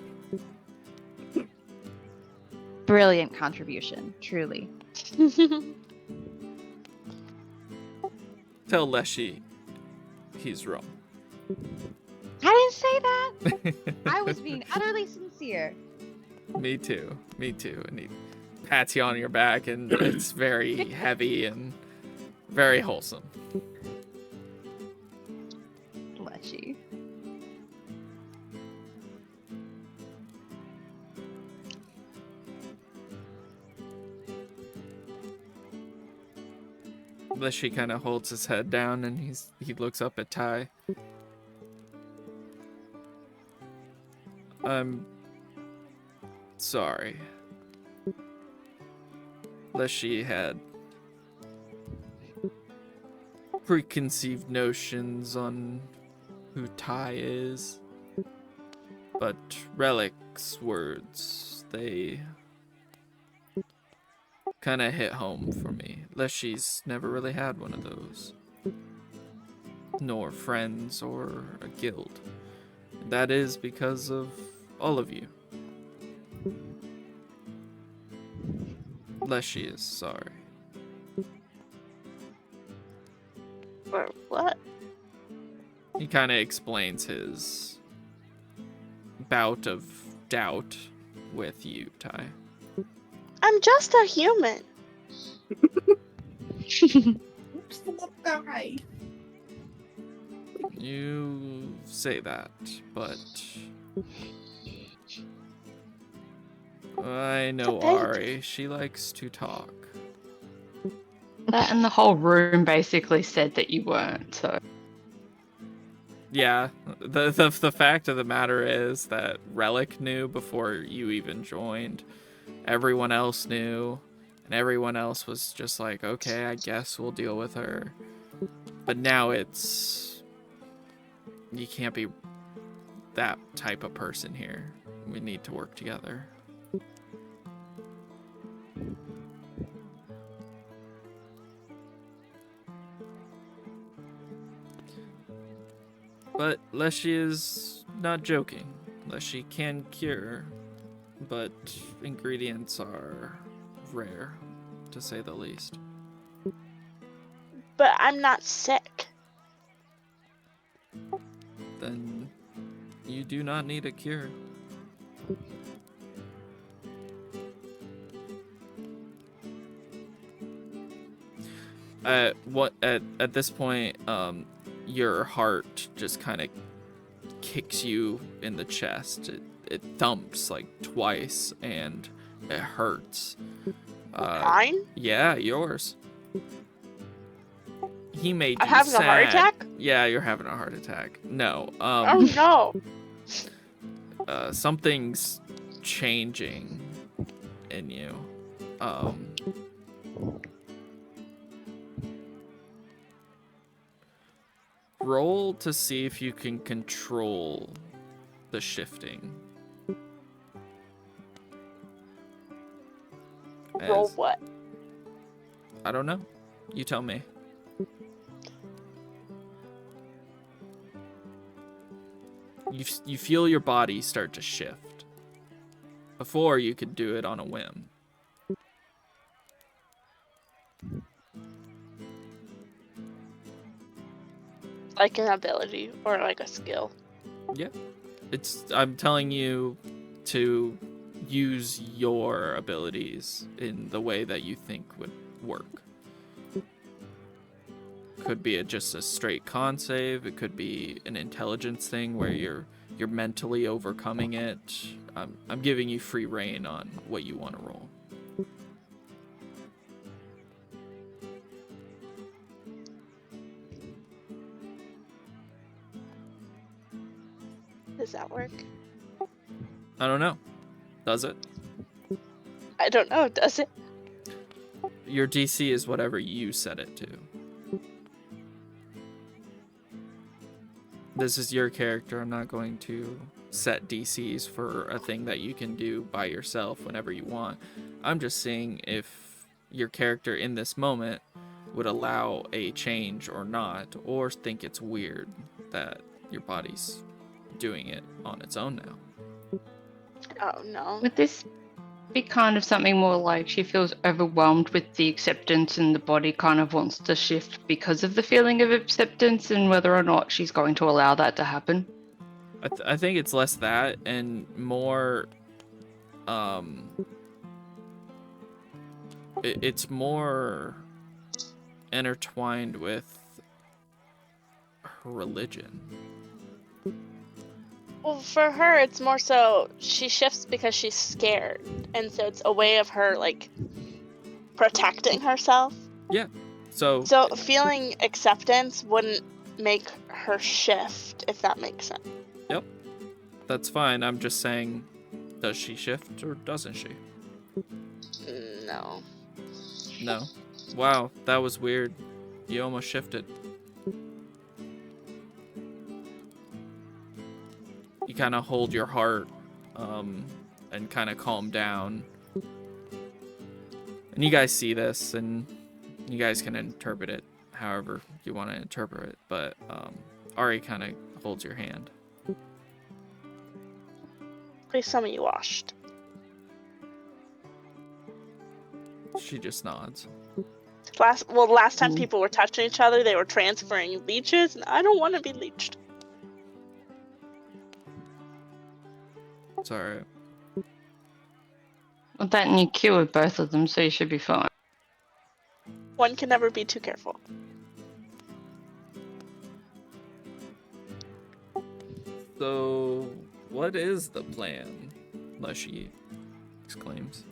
Brilliant contribution, truly. Tell Leshy he's wrong. I didn't say that. I was being utterly sincere. Me too. And he pats you on your back, and it's very heavy and very wholesome. Leshy. Leshy kind of holds his head down, and he looks up at Ty. I'm sorry. Leshy had preconceived notions on who Ty is, but Relic's words, they kind of hit home for me. Leshy's never really had one of those, nor friends or a guild. That is because of all of you. Leshy is sorry. For what? He kind of explains his bout of doubt with you, Ty. I'm just a human. Oops, the little guy. You say that, but I know Debate. Ari. She likes to talk. That and the whole room basically said that you weren't, so. Yeah, the fact of the matter is that Relic knew before you even joined. Everyone else knew, and everyone else was just like, okay, I guess we'll deal with her. But now it's... You can't be that type of person here. We need to work together. But Leshy is not joking. Leshy can cure, but ingredients are rare, to say the least. But I'm not sick. Then you do not need a cure. At this point, your heart just kind of kicks you in the chest. It thumps like twice, and it hurts. Mine? Yeah, yours. He made I'm you having sad. a heart attack? Yeah, you're having a heart attack. No. Oh no. Something's changing in you. Roll to see if you can control the shifting. Roll what? I don't know. You tell me. You feel your body start to shift. Before, you could do it on a whim. Like an ability or like a skill? Yeah. I'm telling you to use your abilities in the way that you think would work. Could be just a straight con save. It could be an intelligence thing where you're mentally overcoming it. I'm giving you free reign on what you want to roll. Does that work? I don't know. Does it? I don't know, does it? Your DC is whatever you set it to. This is your character. I'm not going to set DCs for a thing that you can do by yourself whenever you want. I'm just seeing if your character in this moment would allow a change or not, or think it's weird that your body's doing it on its own now. Oh no. Would this be kind of something more like she feels overwhelmed with the acceptance and the body kind of wants to shift because of the feeling of acceptance, and whether or not she's going to allow that to happen? I think it's less that and more it's more intertwined with her religion. Well, for her, it's more so she shifts because she's scared, and so it's a way of her like protecting herself. Yeah. So feeling acceptance wouldn't make her shift, if that makes sense. Yep. That's fine. I'm just saying, does she shift or doesn't she? No. No. Wow, that was weird. You almost shifted. You kind of hold your heart and kind of calm down. And you guys see this, and you guys can interpret it however you want to interpret it. But Ari kind of holds your hand. Please tell me you washed. She just nods. Last time people were touching each other, they were transferring leeches, and I don't want to be leeched. It's alright. Well, that and you cured both of them, so you should be fine. One can never be too careful. So, what is the plan? Leshy exclaims.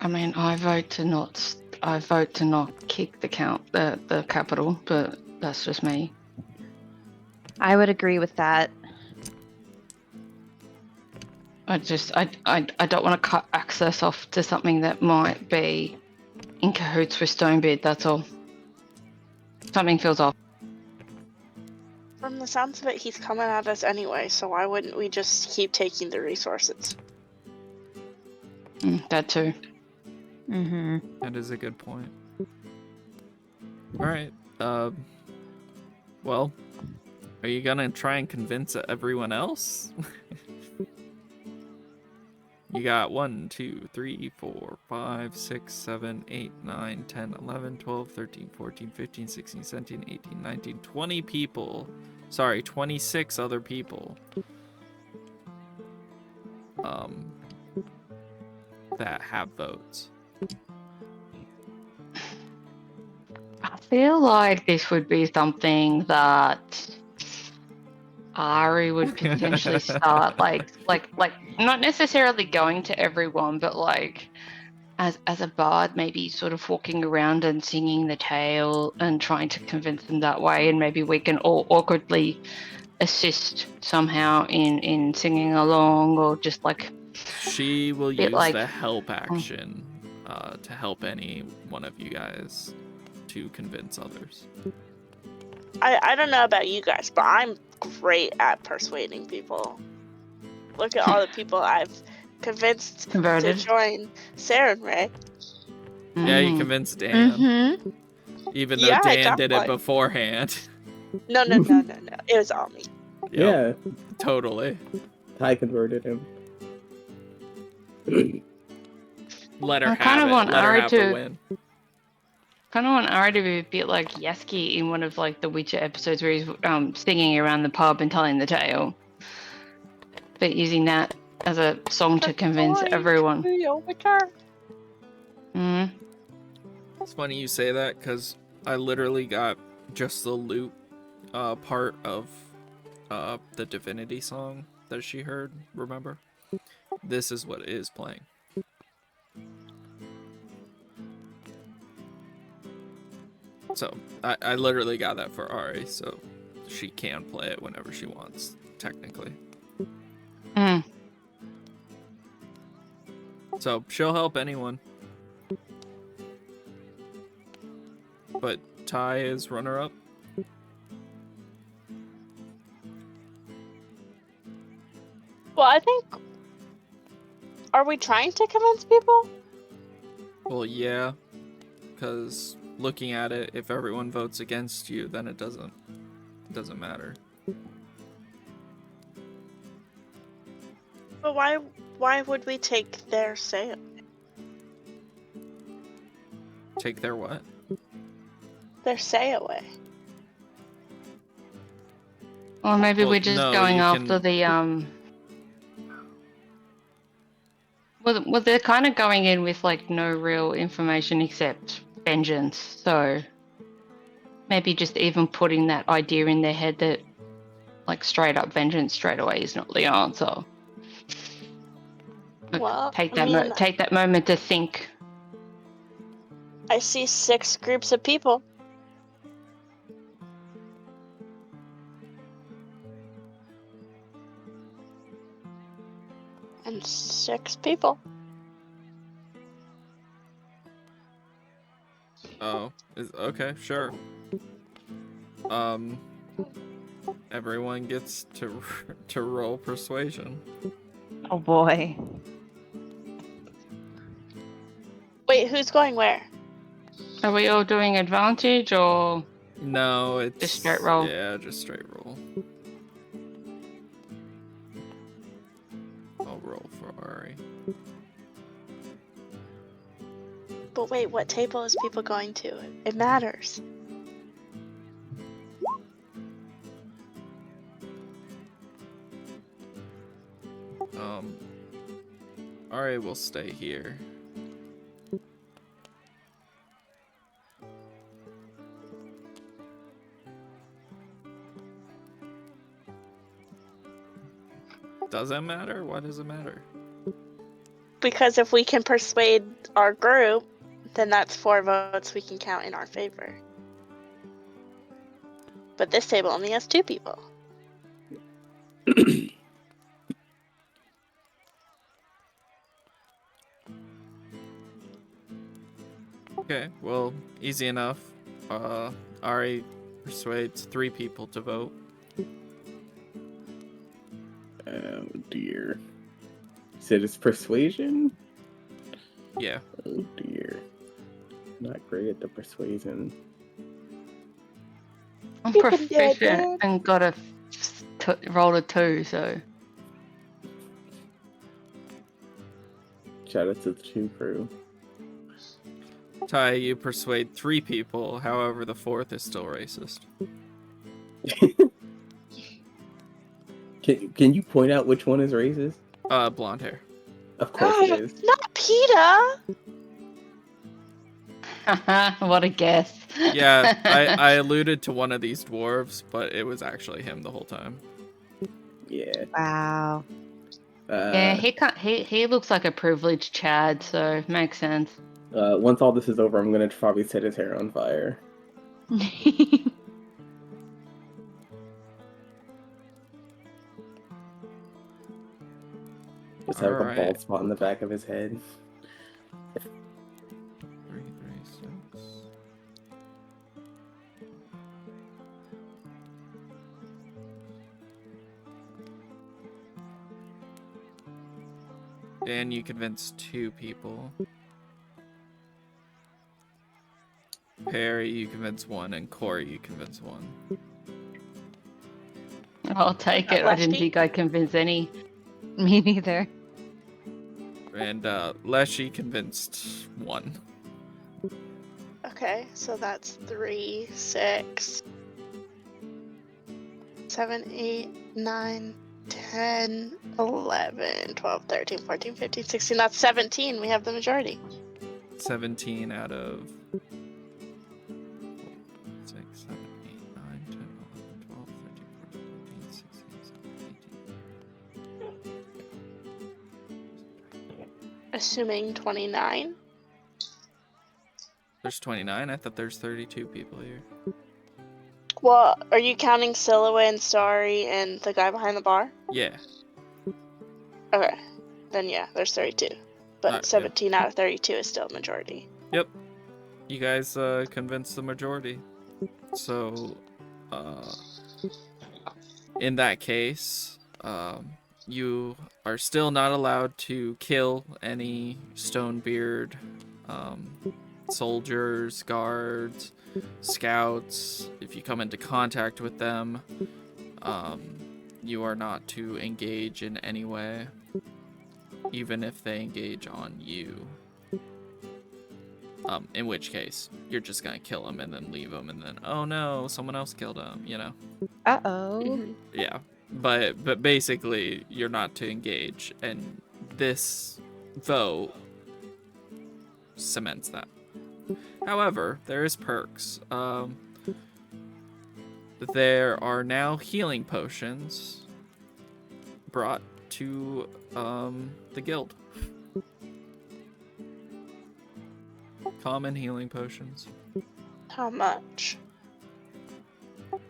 I mean, I vote to not. I vote to not kick the capital, but that's just me. I would agree with that. I don't want to cut access off to something that might be in cahoots with Stonebeard. That's all. Something feels off. From the sounds of it, he's coming at us anyway, so why wouldn't we just keep taking the resources? That too. Mm-hmm. That is a good point. All right. Well, are you gonna try and convince everyone else? You got 1, 2, 3, 4, 5, 6, 7, 8, 9, 10, 11, 12, 13, 14, 15, 16, 17, 18, 19, 20 people. Sorry, 26 other people. That have votes. I feel like this would be something that Ari would potentially start like not necessarily going to everyone, but like as a bard, maybe sort of walking around and singing the tale and trying to convince them that way, and maybe we can all awkwardly assist somehow in singing along, or just like She will bit use like the help action to help any one of you guys to convince others. I don't know about you guys, but I'm great at persuading people. Look at all the people I've convinced converted. to join Sarah and Ray. Yeah, you convinced Dan. Mm-hmm. Even though Yeah, I Dan got did it one. beforehand. No. It was all me. Yep, totally. I converted him. Let her I have kinda it. want Let her Ari have to- the win. Kind of want Ari to be a bit like Yaski in one of like the Witcher episodes where he's singing around the pub and telling the tale, but using that as a song to convince everyone. Mm. It's funny you say that because I literally got just the loot part of the Divinity song that she heard, remember? This is what is playing. So, I literally got that for Ari, so she can play it whenever she wants, technically. Mm. So, she'll help anyone. But Ty is runner-up. Well, I think. Are we trying to convince people? Well, yeah, because looking at it, if everyone votes against you, then it doesn't matter. But why would we take their say away? Take their what? Their say away. Or maybe Well, we're just no, going you after can- the Well, they're kind of going in with like no real information except vengeance. So maybe just even putting that idea in their head that like straight up vengeance straight away is not the answer. Like, Well, take I mean, that moment to think. I see 6 groups of people. And 6 people. Oh, okay, sure. Everyone gets to roll persuasion. Oh boy. Wait, who's going where? Are we all doing advantage or? No, it's Just straight roll? Yeah, just straight roll. I'll roll for Ari. But wait, what table is people going to? It matters. Ari will stay here. Does it matter? Why does it matter? because if we can persuade our group, then that's 4 votes we can count in our favor. But this table only has 2 people. Okay, well, easy enough. Ari persuades 3 people to vote. Oh dear. You said it's persuasion? Yeah. Oh dear. Not great at the persuasion. I'm You can do it, proficient dude. and got a roll of 2, so. Shout out to the 2 crew. Ty, you persuade 3 people, however, the 4th is still racist. Can you point out which one is racist? Blonde hair. Of course it is. Not PETA! What a guess. Yeah, I alluded to one of these dwarves, but it was actually him the whole time. Yeah. Wow. Yeah, he looks like a privileged Chad, so makes sense. Once all this is over, I'm gonna probably set his hair on fire. Just have like a Alright. bald spot in the back of his head. 3, 3, 6. Dan, you convinced 2 people. Perry, you convinced 1, and Corey, you convinced 1. I'll take it. I didn't Lefty? think I convinced any. Me neither. And Leshy convinced 1. Okay, so that's 3, 6, 7, 8, 9, 10, 11, 12, 13, 14, 15, 16. That's 17. We have the majority. 17 out of 6, 7, 8, 9, 10, 11, 12, 13, 14, 15, 16, 17, 18. Assuming 29. There's 29? I thought there's 32 people here. Well, are you counting Silhouette and Starry and the guy behind the bar? Yeah. Okay, then yeah, there's 32. But Alright, 17 out of 32 is still a majority. Yep. You guys convinced the majority. So, in that case, you are still not allowed to kill any Stonebeard soldiers, guards, scouts. If you come into contact with them, you are not to engage in any way, even if they engage on you. In which case, you're just gonna kill them and then leave them, and then, oh no, someone else killed them, you know? Uh-oh. Yeah, but basically, you're not to engage, and this vote cements that. However, there is perks. There are now healing potions brought to the guild. Common healing potions. How much?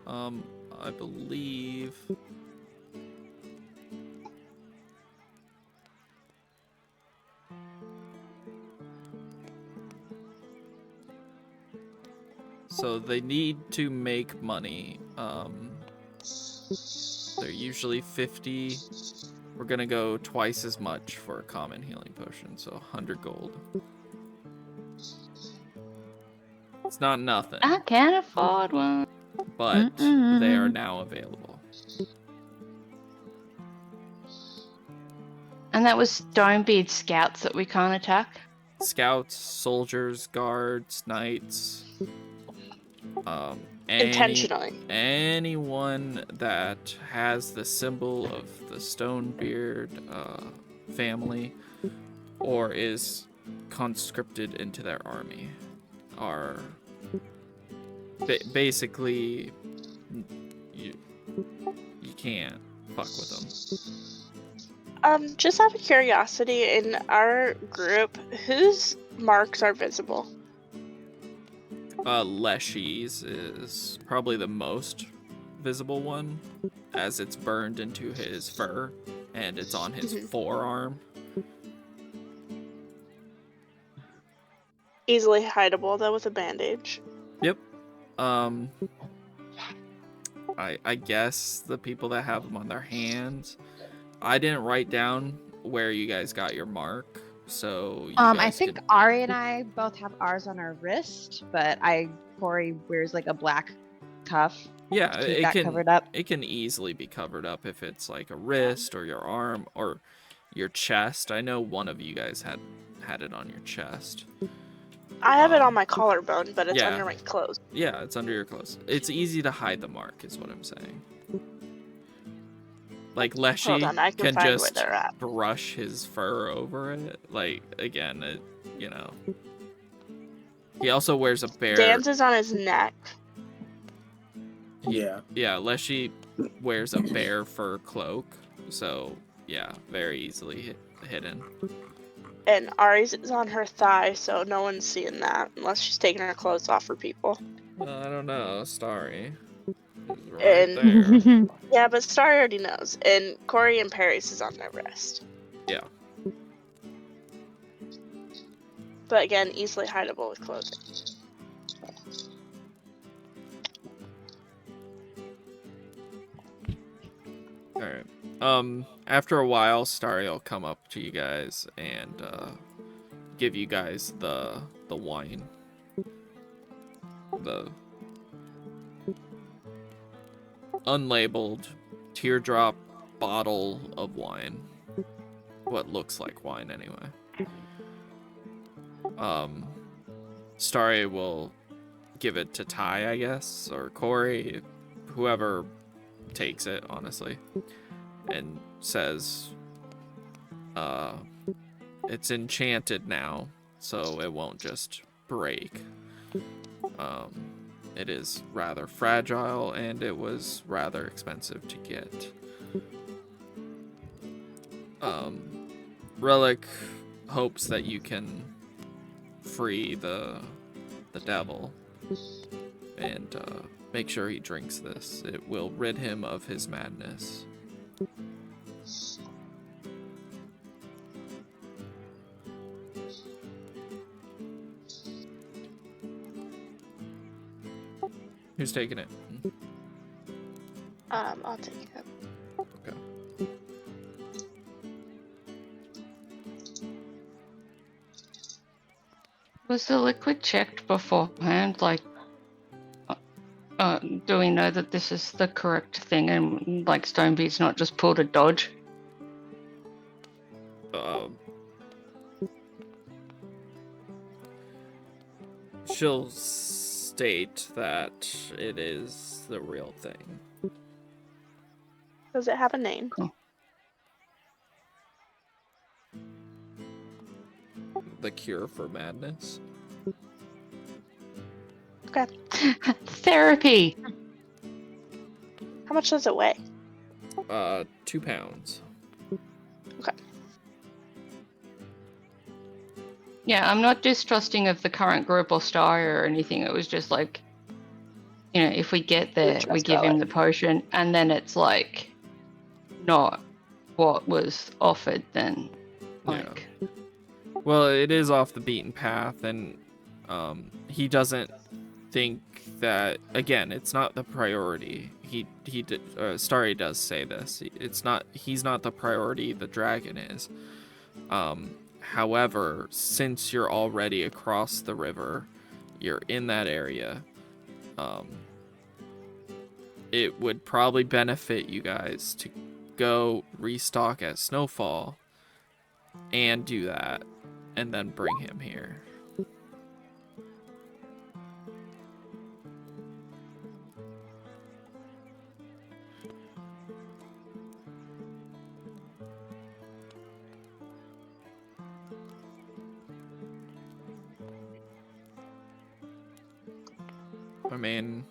I believe so they need to make money. They're usually 50. We're gonna go twice as much for a common healing potion, so 100 gold. It's not nothing, I can't afford one. but they are now available. And that was Stonebeard scouts that we can't attack. Scouts, soldiers, guards, knights, Intentionally. anyone that has the symbol of the Stonebeard family or is conscripted into their army are basically you can't fuck with them. Just out of curiosity, in our group, whose marks are visible? Leshy's is probably the most visible one, as it's burned into his fur, and it's on his forearm. Easily hideable, though, with a bandage. Yep. I guess the people that have them on their hands. I didn't write down where you guys got your mark, so you I guys think could... Ari and I both have ours on our wrist, but Corey wears like a black cuff. Yeah, to keep it that can covered up. It can easily be covered up if it's like a wrist or your arm or your chest. I know one of you guys had it on your chest. I have it on my collarbone, but it's yeah. under my clothes. Yeah, it's under your clothes. It's easy to hide the mark, is what I'm saying. Like, Leshy can just brush his fur over it. Like, again, you know. He also wears a bear... Dan's is on his neck. Yeah. Yeah, Leshy wears a bear fur cloak. So, yeah, very easily hidden. And Ari's is on her thigh, so no one's seeing that unless she's taking her clothes off for people. I don't know, Starry. Right And there. yeah, but Starry already knows. And Corey and Perry's is on their wrist. Yeah. But again, easily hideable with clothing. Alright. After a while, Starry will come up to you guys and give you guys the wine. The unlabeled teardrop bottle of wine. What looks like wine, anyway. Starry will give it to Ty, I guess, or Corey, whoever takes it, honestly, and says, it's enchanted now, so it won't just break. It is rather fragile, and it was rather expensive to get. Relic hopes that you can free the devil and make sure he drinks this. It will rid him of his madness. Who's taking it? I'll take it. Okay. Was the liquid checked beforehand? Like, do we know that this is the correct thing and like Stonebeard's not just pulled a dodge? She'll state that it is the real thing. Does it have a name? Cool. The cure for madness. Okay. Therapy. How much does it weigh? 2 pounds. Okay. Yeah, I'm not distrusting of the current group or star or anything. It was just like, you know, if we get there, we give him the potion, and then it's like not what was offered, then like. Yeah. Well, it is off the beaten path, and he doesn't think that, again, it's not the priority. Starry does say this. He's not the priority, the dragon is. However, since you're already across the river, you're in that area, it would probably benefit you guys to go restock at Snowfall and do that, and then bring him here. I mean,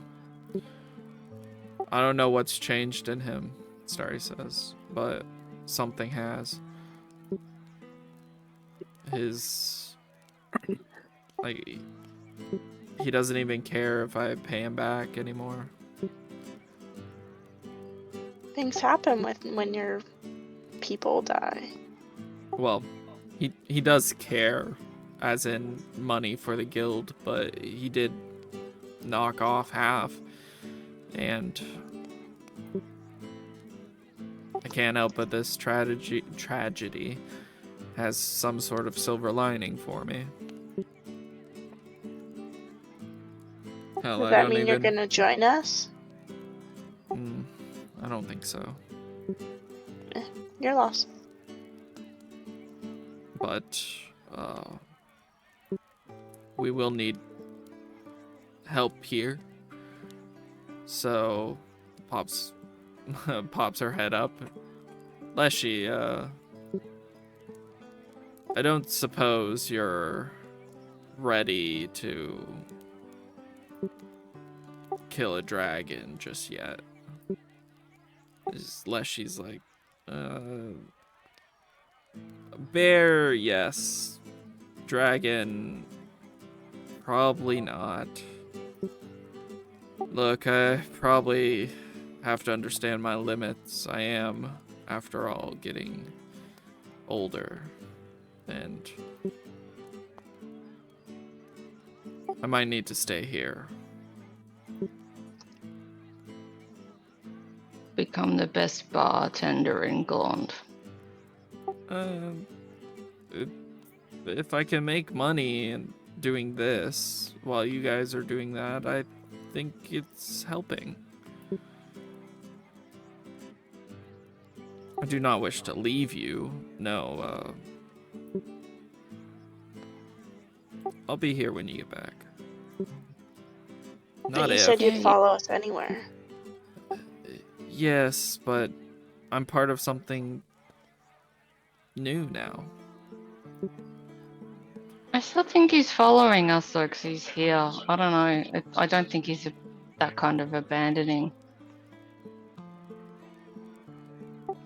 I don't know what's changed in him, Starry says, but something has. His, like, he doesn't even care if I pay him back anymore. Things happen when your people die. Well, he does care, as in money for the guild, but he did knock off half, and I can't help but this tragedy has some sort of silver lining for me. Hell, Does I that don't mean you're even... gonna join us? I don't think so. Your loss. But we will need help here. So pops her head up. Leshy, I don't suppose you're ready to kill a dragon just yet. Leshy's like, bear, yes. Dragon, probably not. Look, I probably have to understand my limits. I am, after all, getting older. And I might need to stay here. Become the best bartender in Glond. If I can make money and doing this while you guys are doing that, I think it's helping. I do not wish to leave you. No, I'll be here when you get back. But Not you if. said you'd follow us anywhere. Yes, but I'm part of something new now. I still think he's following us though, 'cause he's here. I don't know. I don't think he's that kind of abandoning.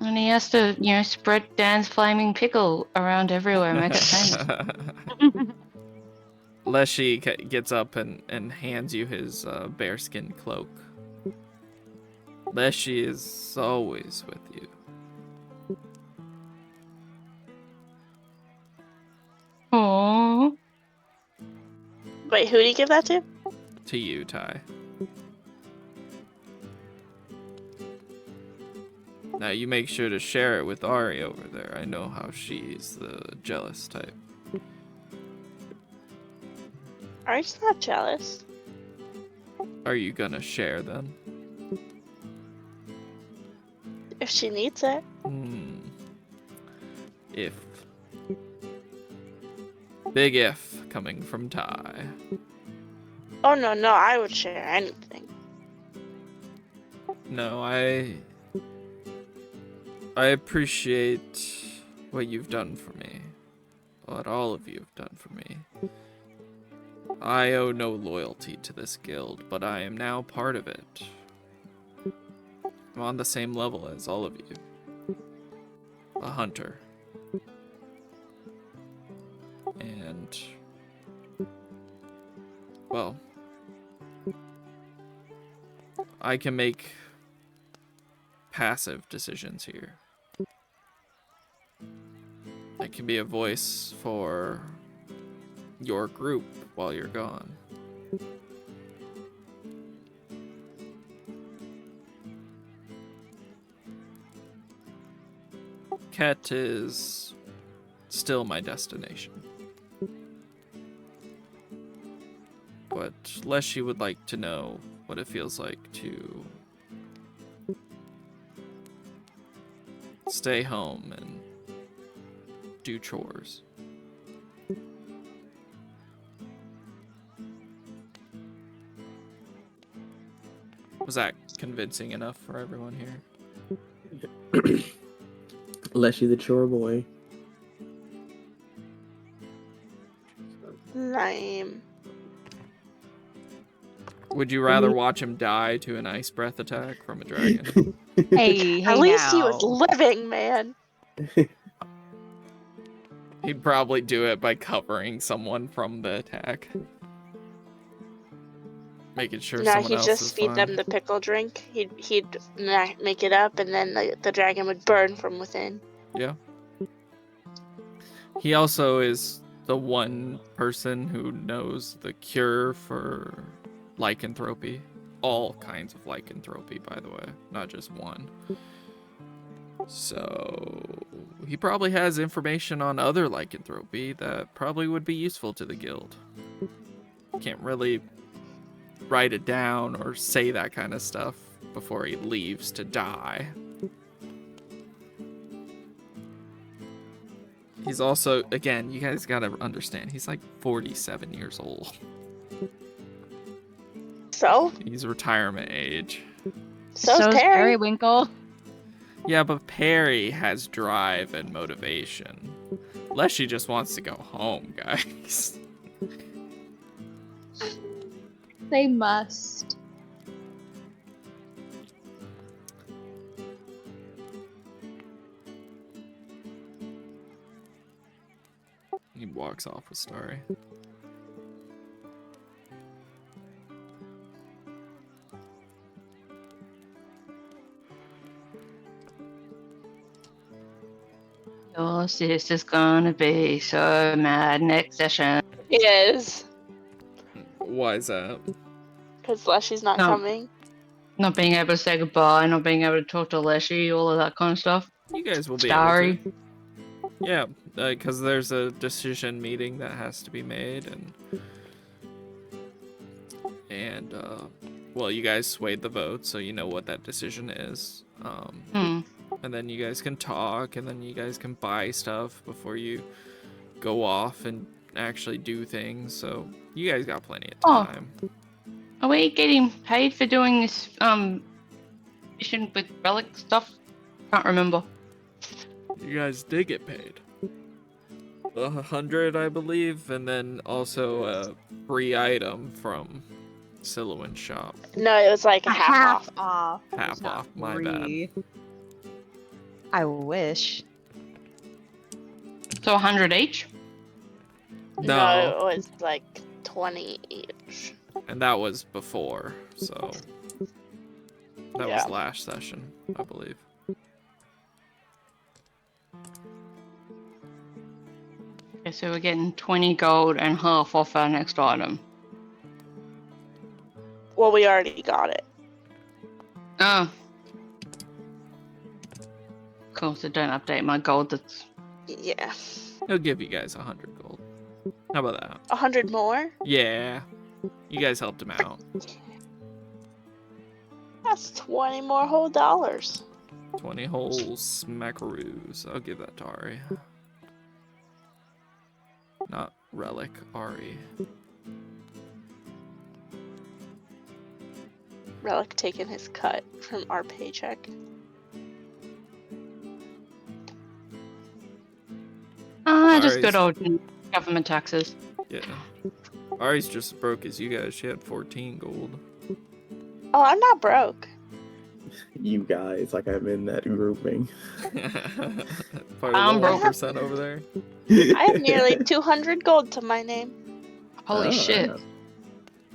And he has to, you know, spread Dan's flaming pickle around everywhere, make it famous. Leshy gets up and hands you his bearskin cloak. Leshy is always with you. Aww. Wait, who do you give that to? To you, Ty. Now you make sure to share it with Ari over there. I know how she's the jealous type. Ari's not jealous. Are you gonna share then? If she needs it. If. Big if coming from Ty. Oh no, I would share anything. No, I appreciate what you've done for me. What all of you have done for me. I owe no loyalty to this guild, but I am now part of it. I'm on the same level as all of you. A hunter. And, well, I can make passive decisions here. I can be a voice for your group while you're gone. Ket is still my destination. But Leshy would like to know what it feels like to stay home and do chores. Was that convincing enough for everyone here? Leshy the chore boy. Lame. Would you rather watch him die to an ice breath attack from a dragon? Hey, At least he now. was living, man. He'd probably do it by covering someone from the attack. Making sure No, someone he'd else is just feed fine. them the pickle drink. He'd make it up, and then the dragon would burn from within. Yeah. He also is the one person who knows the cure for lycanthropy. All kinds of lycanthropy, by the way, not just one. So he probably has information on other lycanthropy that probably would be useful to the guild. Can't really write it down or say that kind of stuff before he leaves to die. He's also, again, you guys gotta understand, he's like 47 years old. So? He's retirement age. So's So's Perry. Periwinkle. Yeah, but Perry has drive and motivation. Leshy just wants to go home, guys. They must. He walks off with Starry. Your sister's gonna be so mad next session. He is. Why is that? Because Leshy's not No. coming. Not being able to say goodbye, not being able to talk to Leshy, all of that kind of stuff. You guys will be Starry. able to. Yeah, because there's a decision meeting that has to be made, and well, you guys swayed the vote, so you know what that decision is. And then you guys can talk, and then you guys can buy stuff before you go off and actually do things. So you guys got plenty of time. Are we getting paid for doing this mission with relic stuff? Can't remember. You guys did get paid. 100, I believe, and then also a free item from Silouan's shop. No, it was like a half off. off. Half It's not off, my free. I wish. So 100 each? No. No, it was like 20 each. And that was before, so that Yeah. was last session, I believe. Okay, so we're getting 20 gold and half off our next item. Well, we already got it. Oh. Cool, so don't update my gold. That's Yeah. He'll give you guys 100 gold. How about that? 100 more? Yeah. You guys helped him out. That's 20 more whole dollars. 20 whole smackaroos. I'll give that to Ari. Not Relic, Ari. Relic taking his cut from our paycheck. just Ari's- good old government taxes. Yeah. Ari's just as broke as you guys. She had 14 gold. Oh, I'm not broke. You guys, like I'm in that grouping. Part I'm of the broke. 1% over there. I have nearly 200 gold to my name. Holy shit.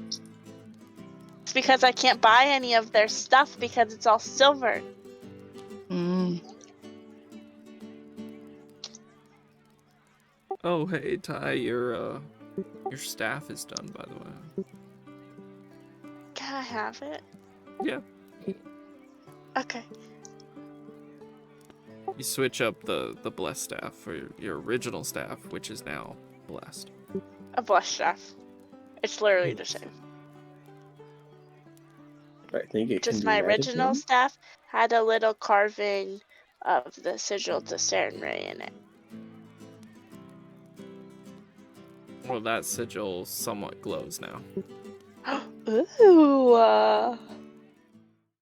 It's because I can't buy any of their stuff because it's all silver. Mm. Oh, hey, Ty, your staff is done, by the way. Can I have it? Yeah. Okay. You switch up the blessed staff for your original staff, which is now blessed. A blush staff. It's literally the same. I think it can Just do my magic original now? staff had a little carving of the sigil to Sarenrae in it. Well, that sigil somewhat glows now. Ooh.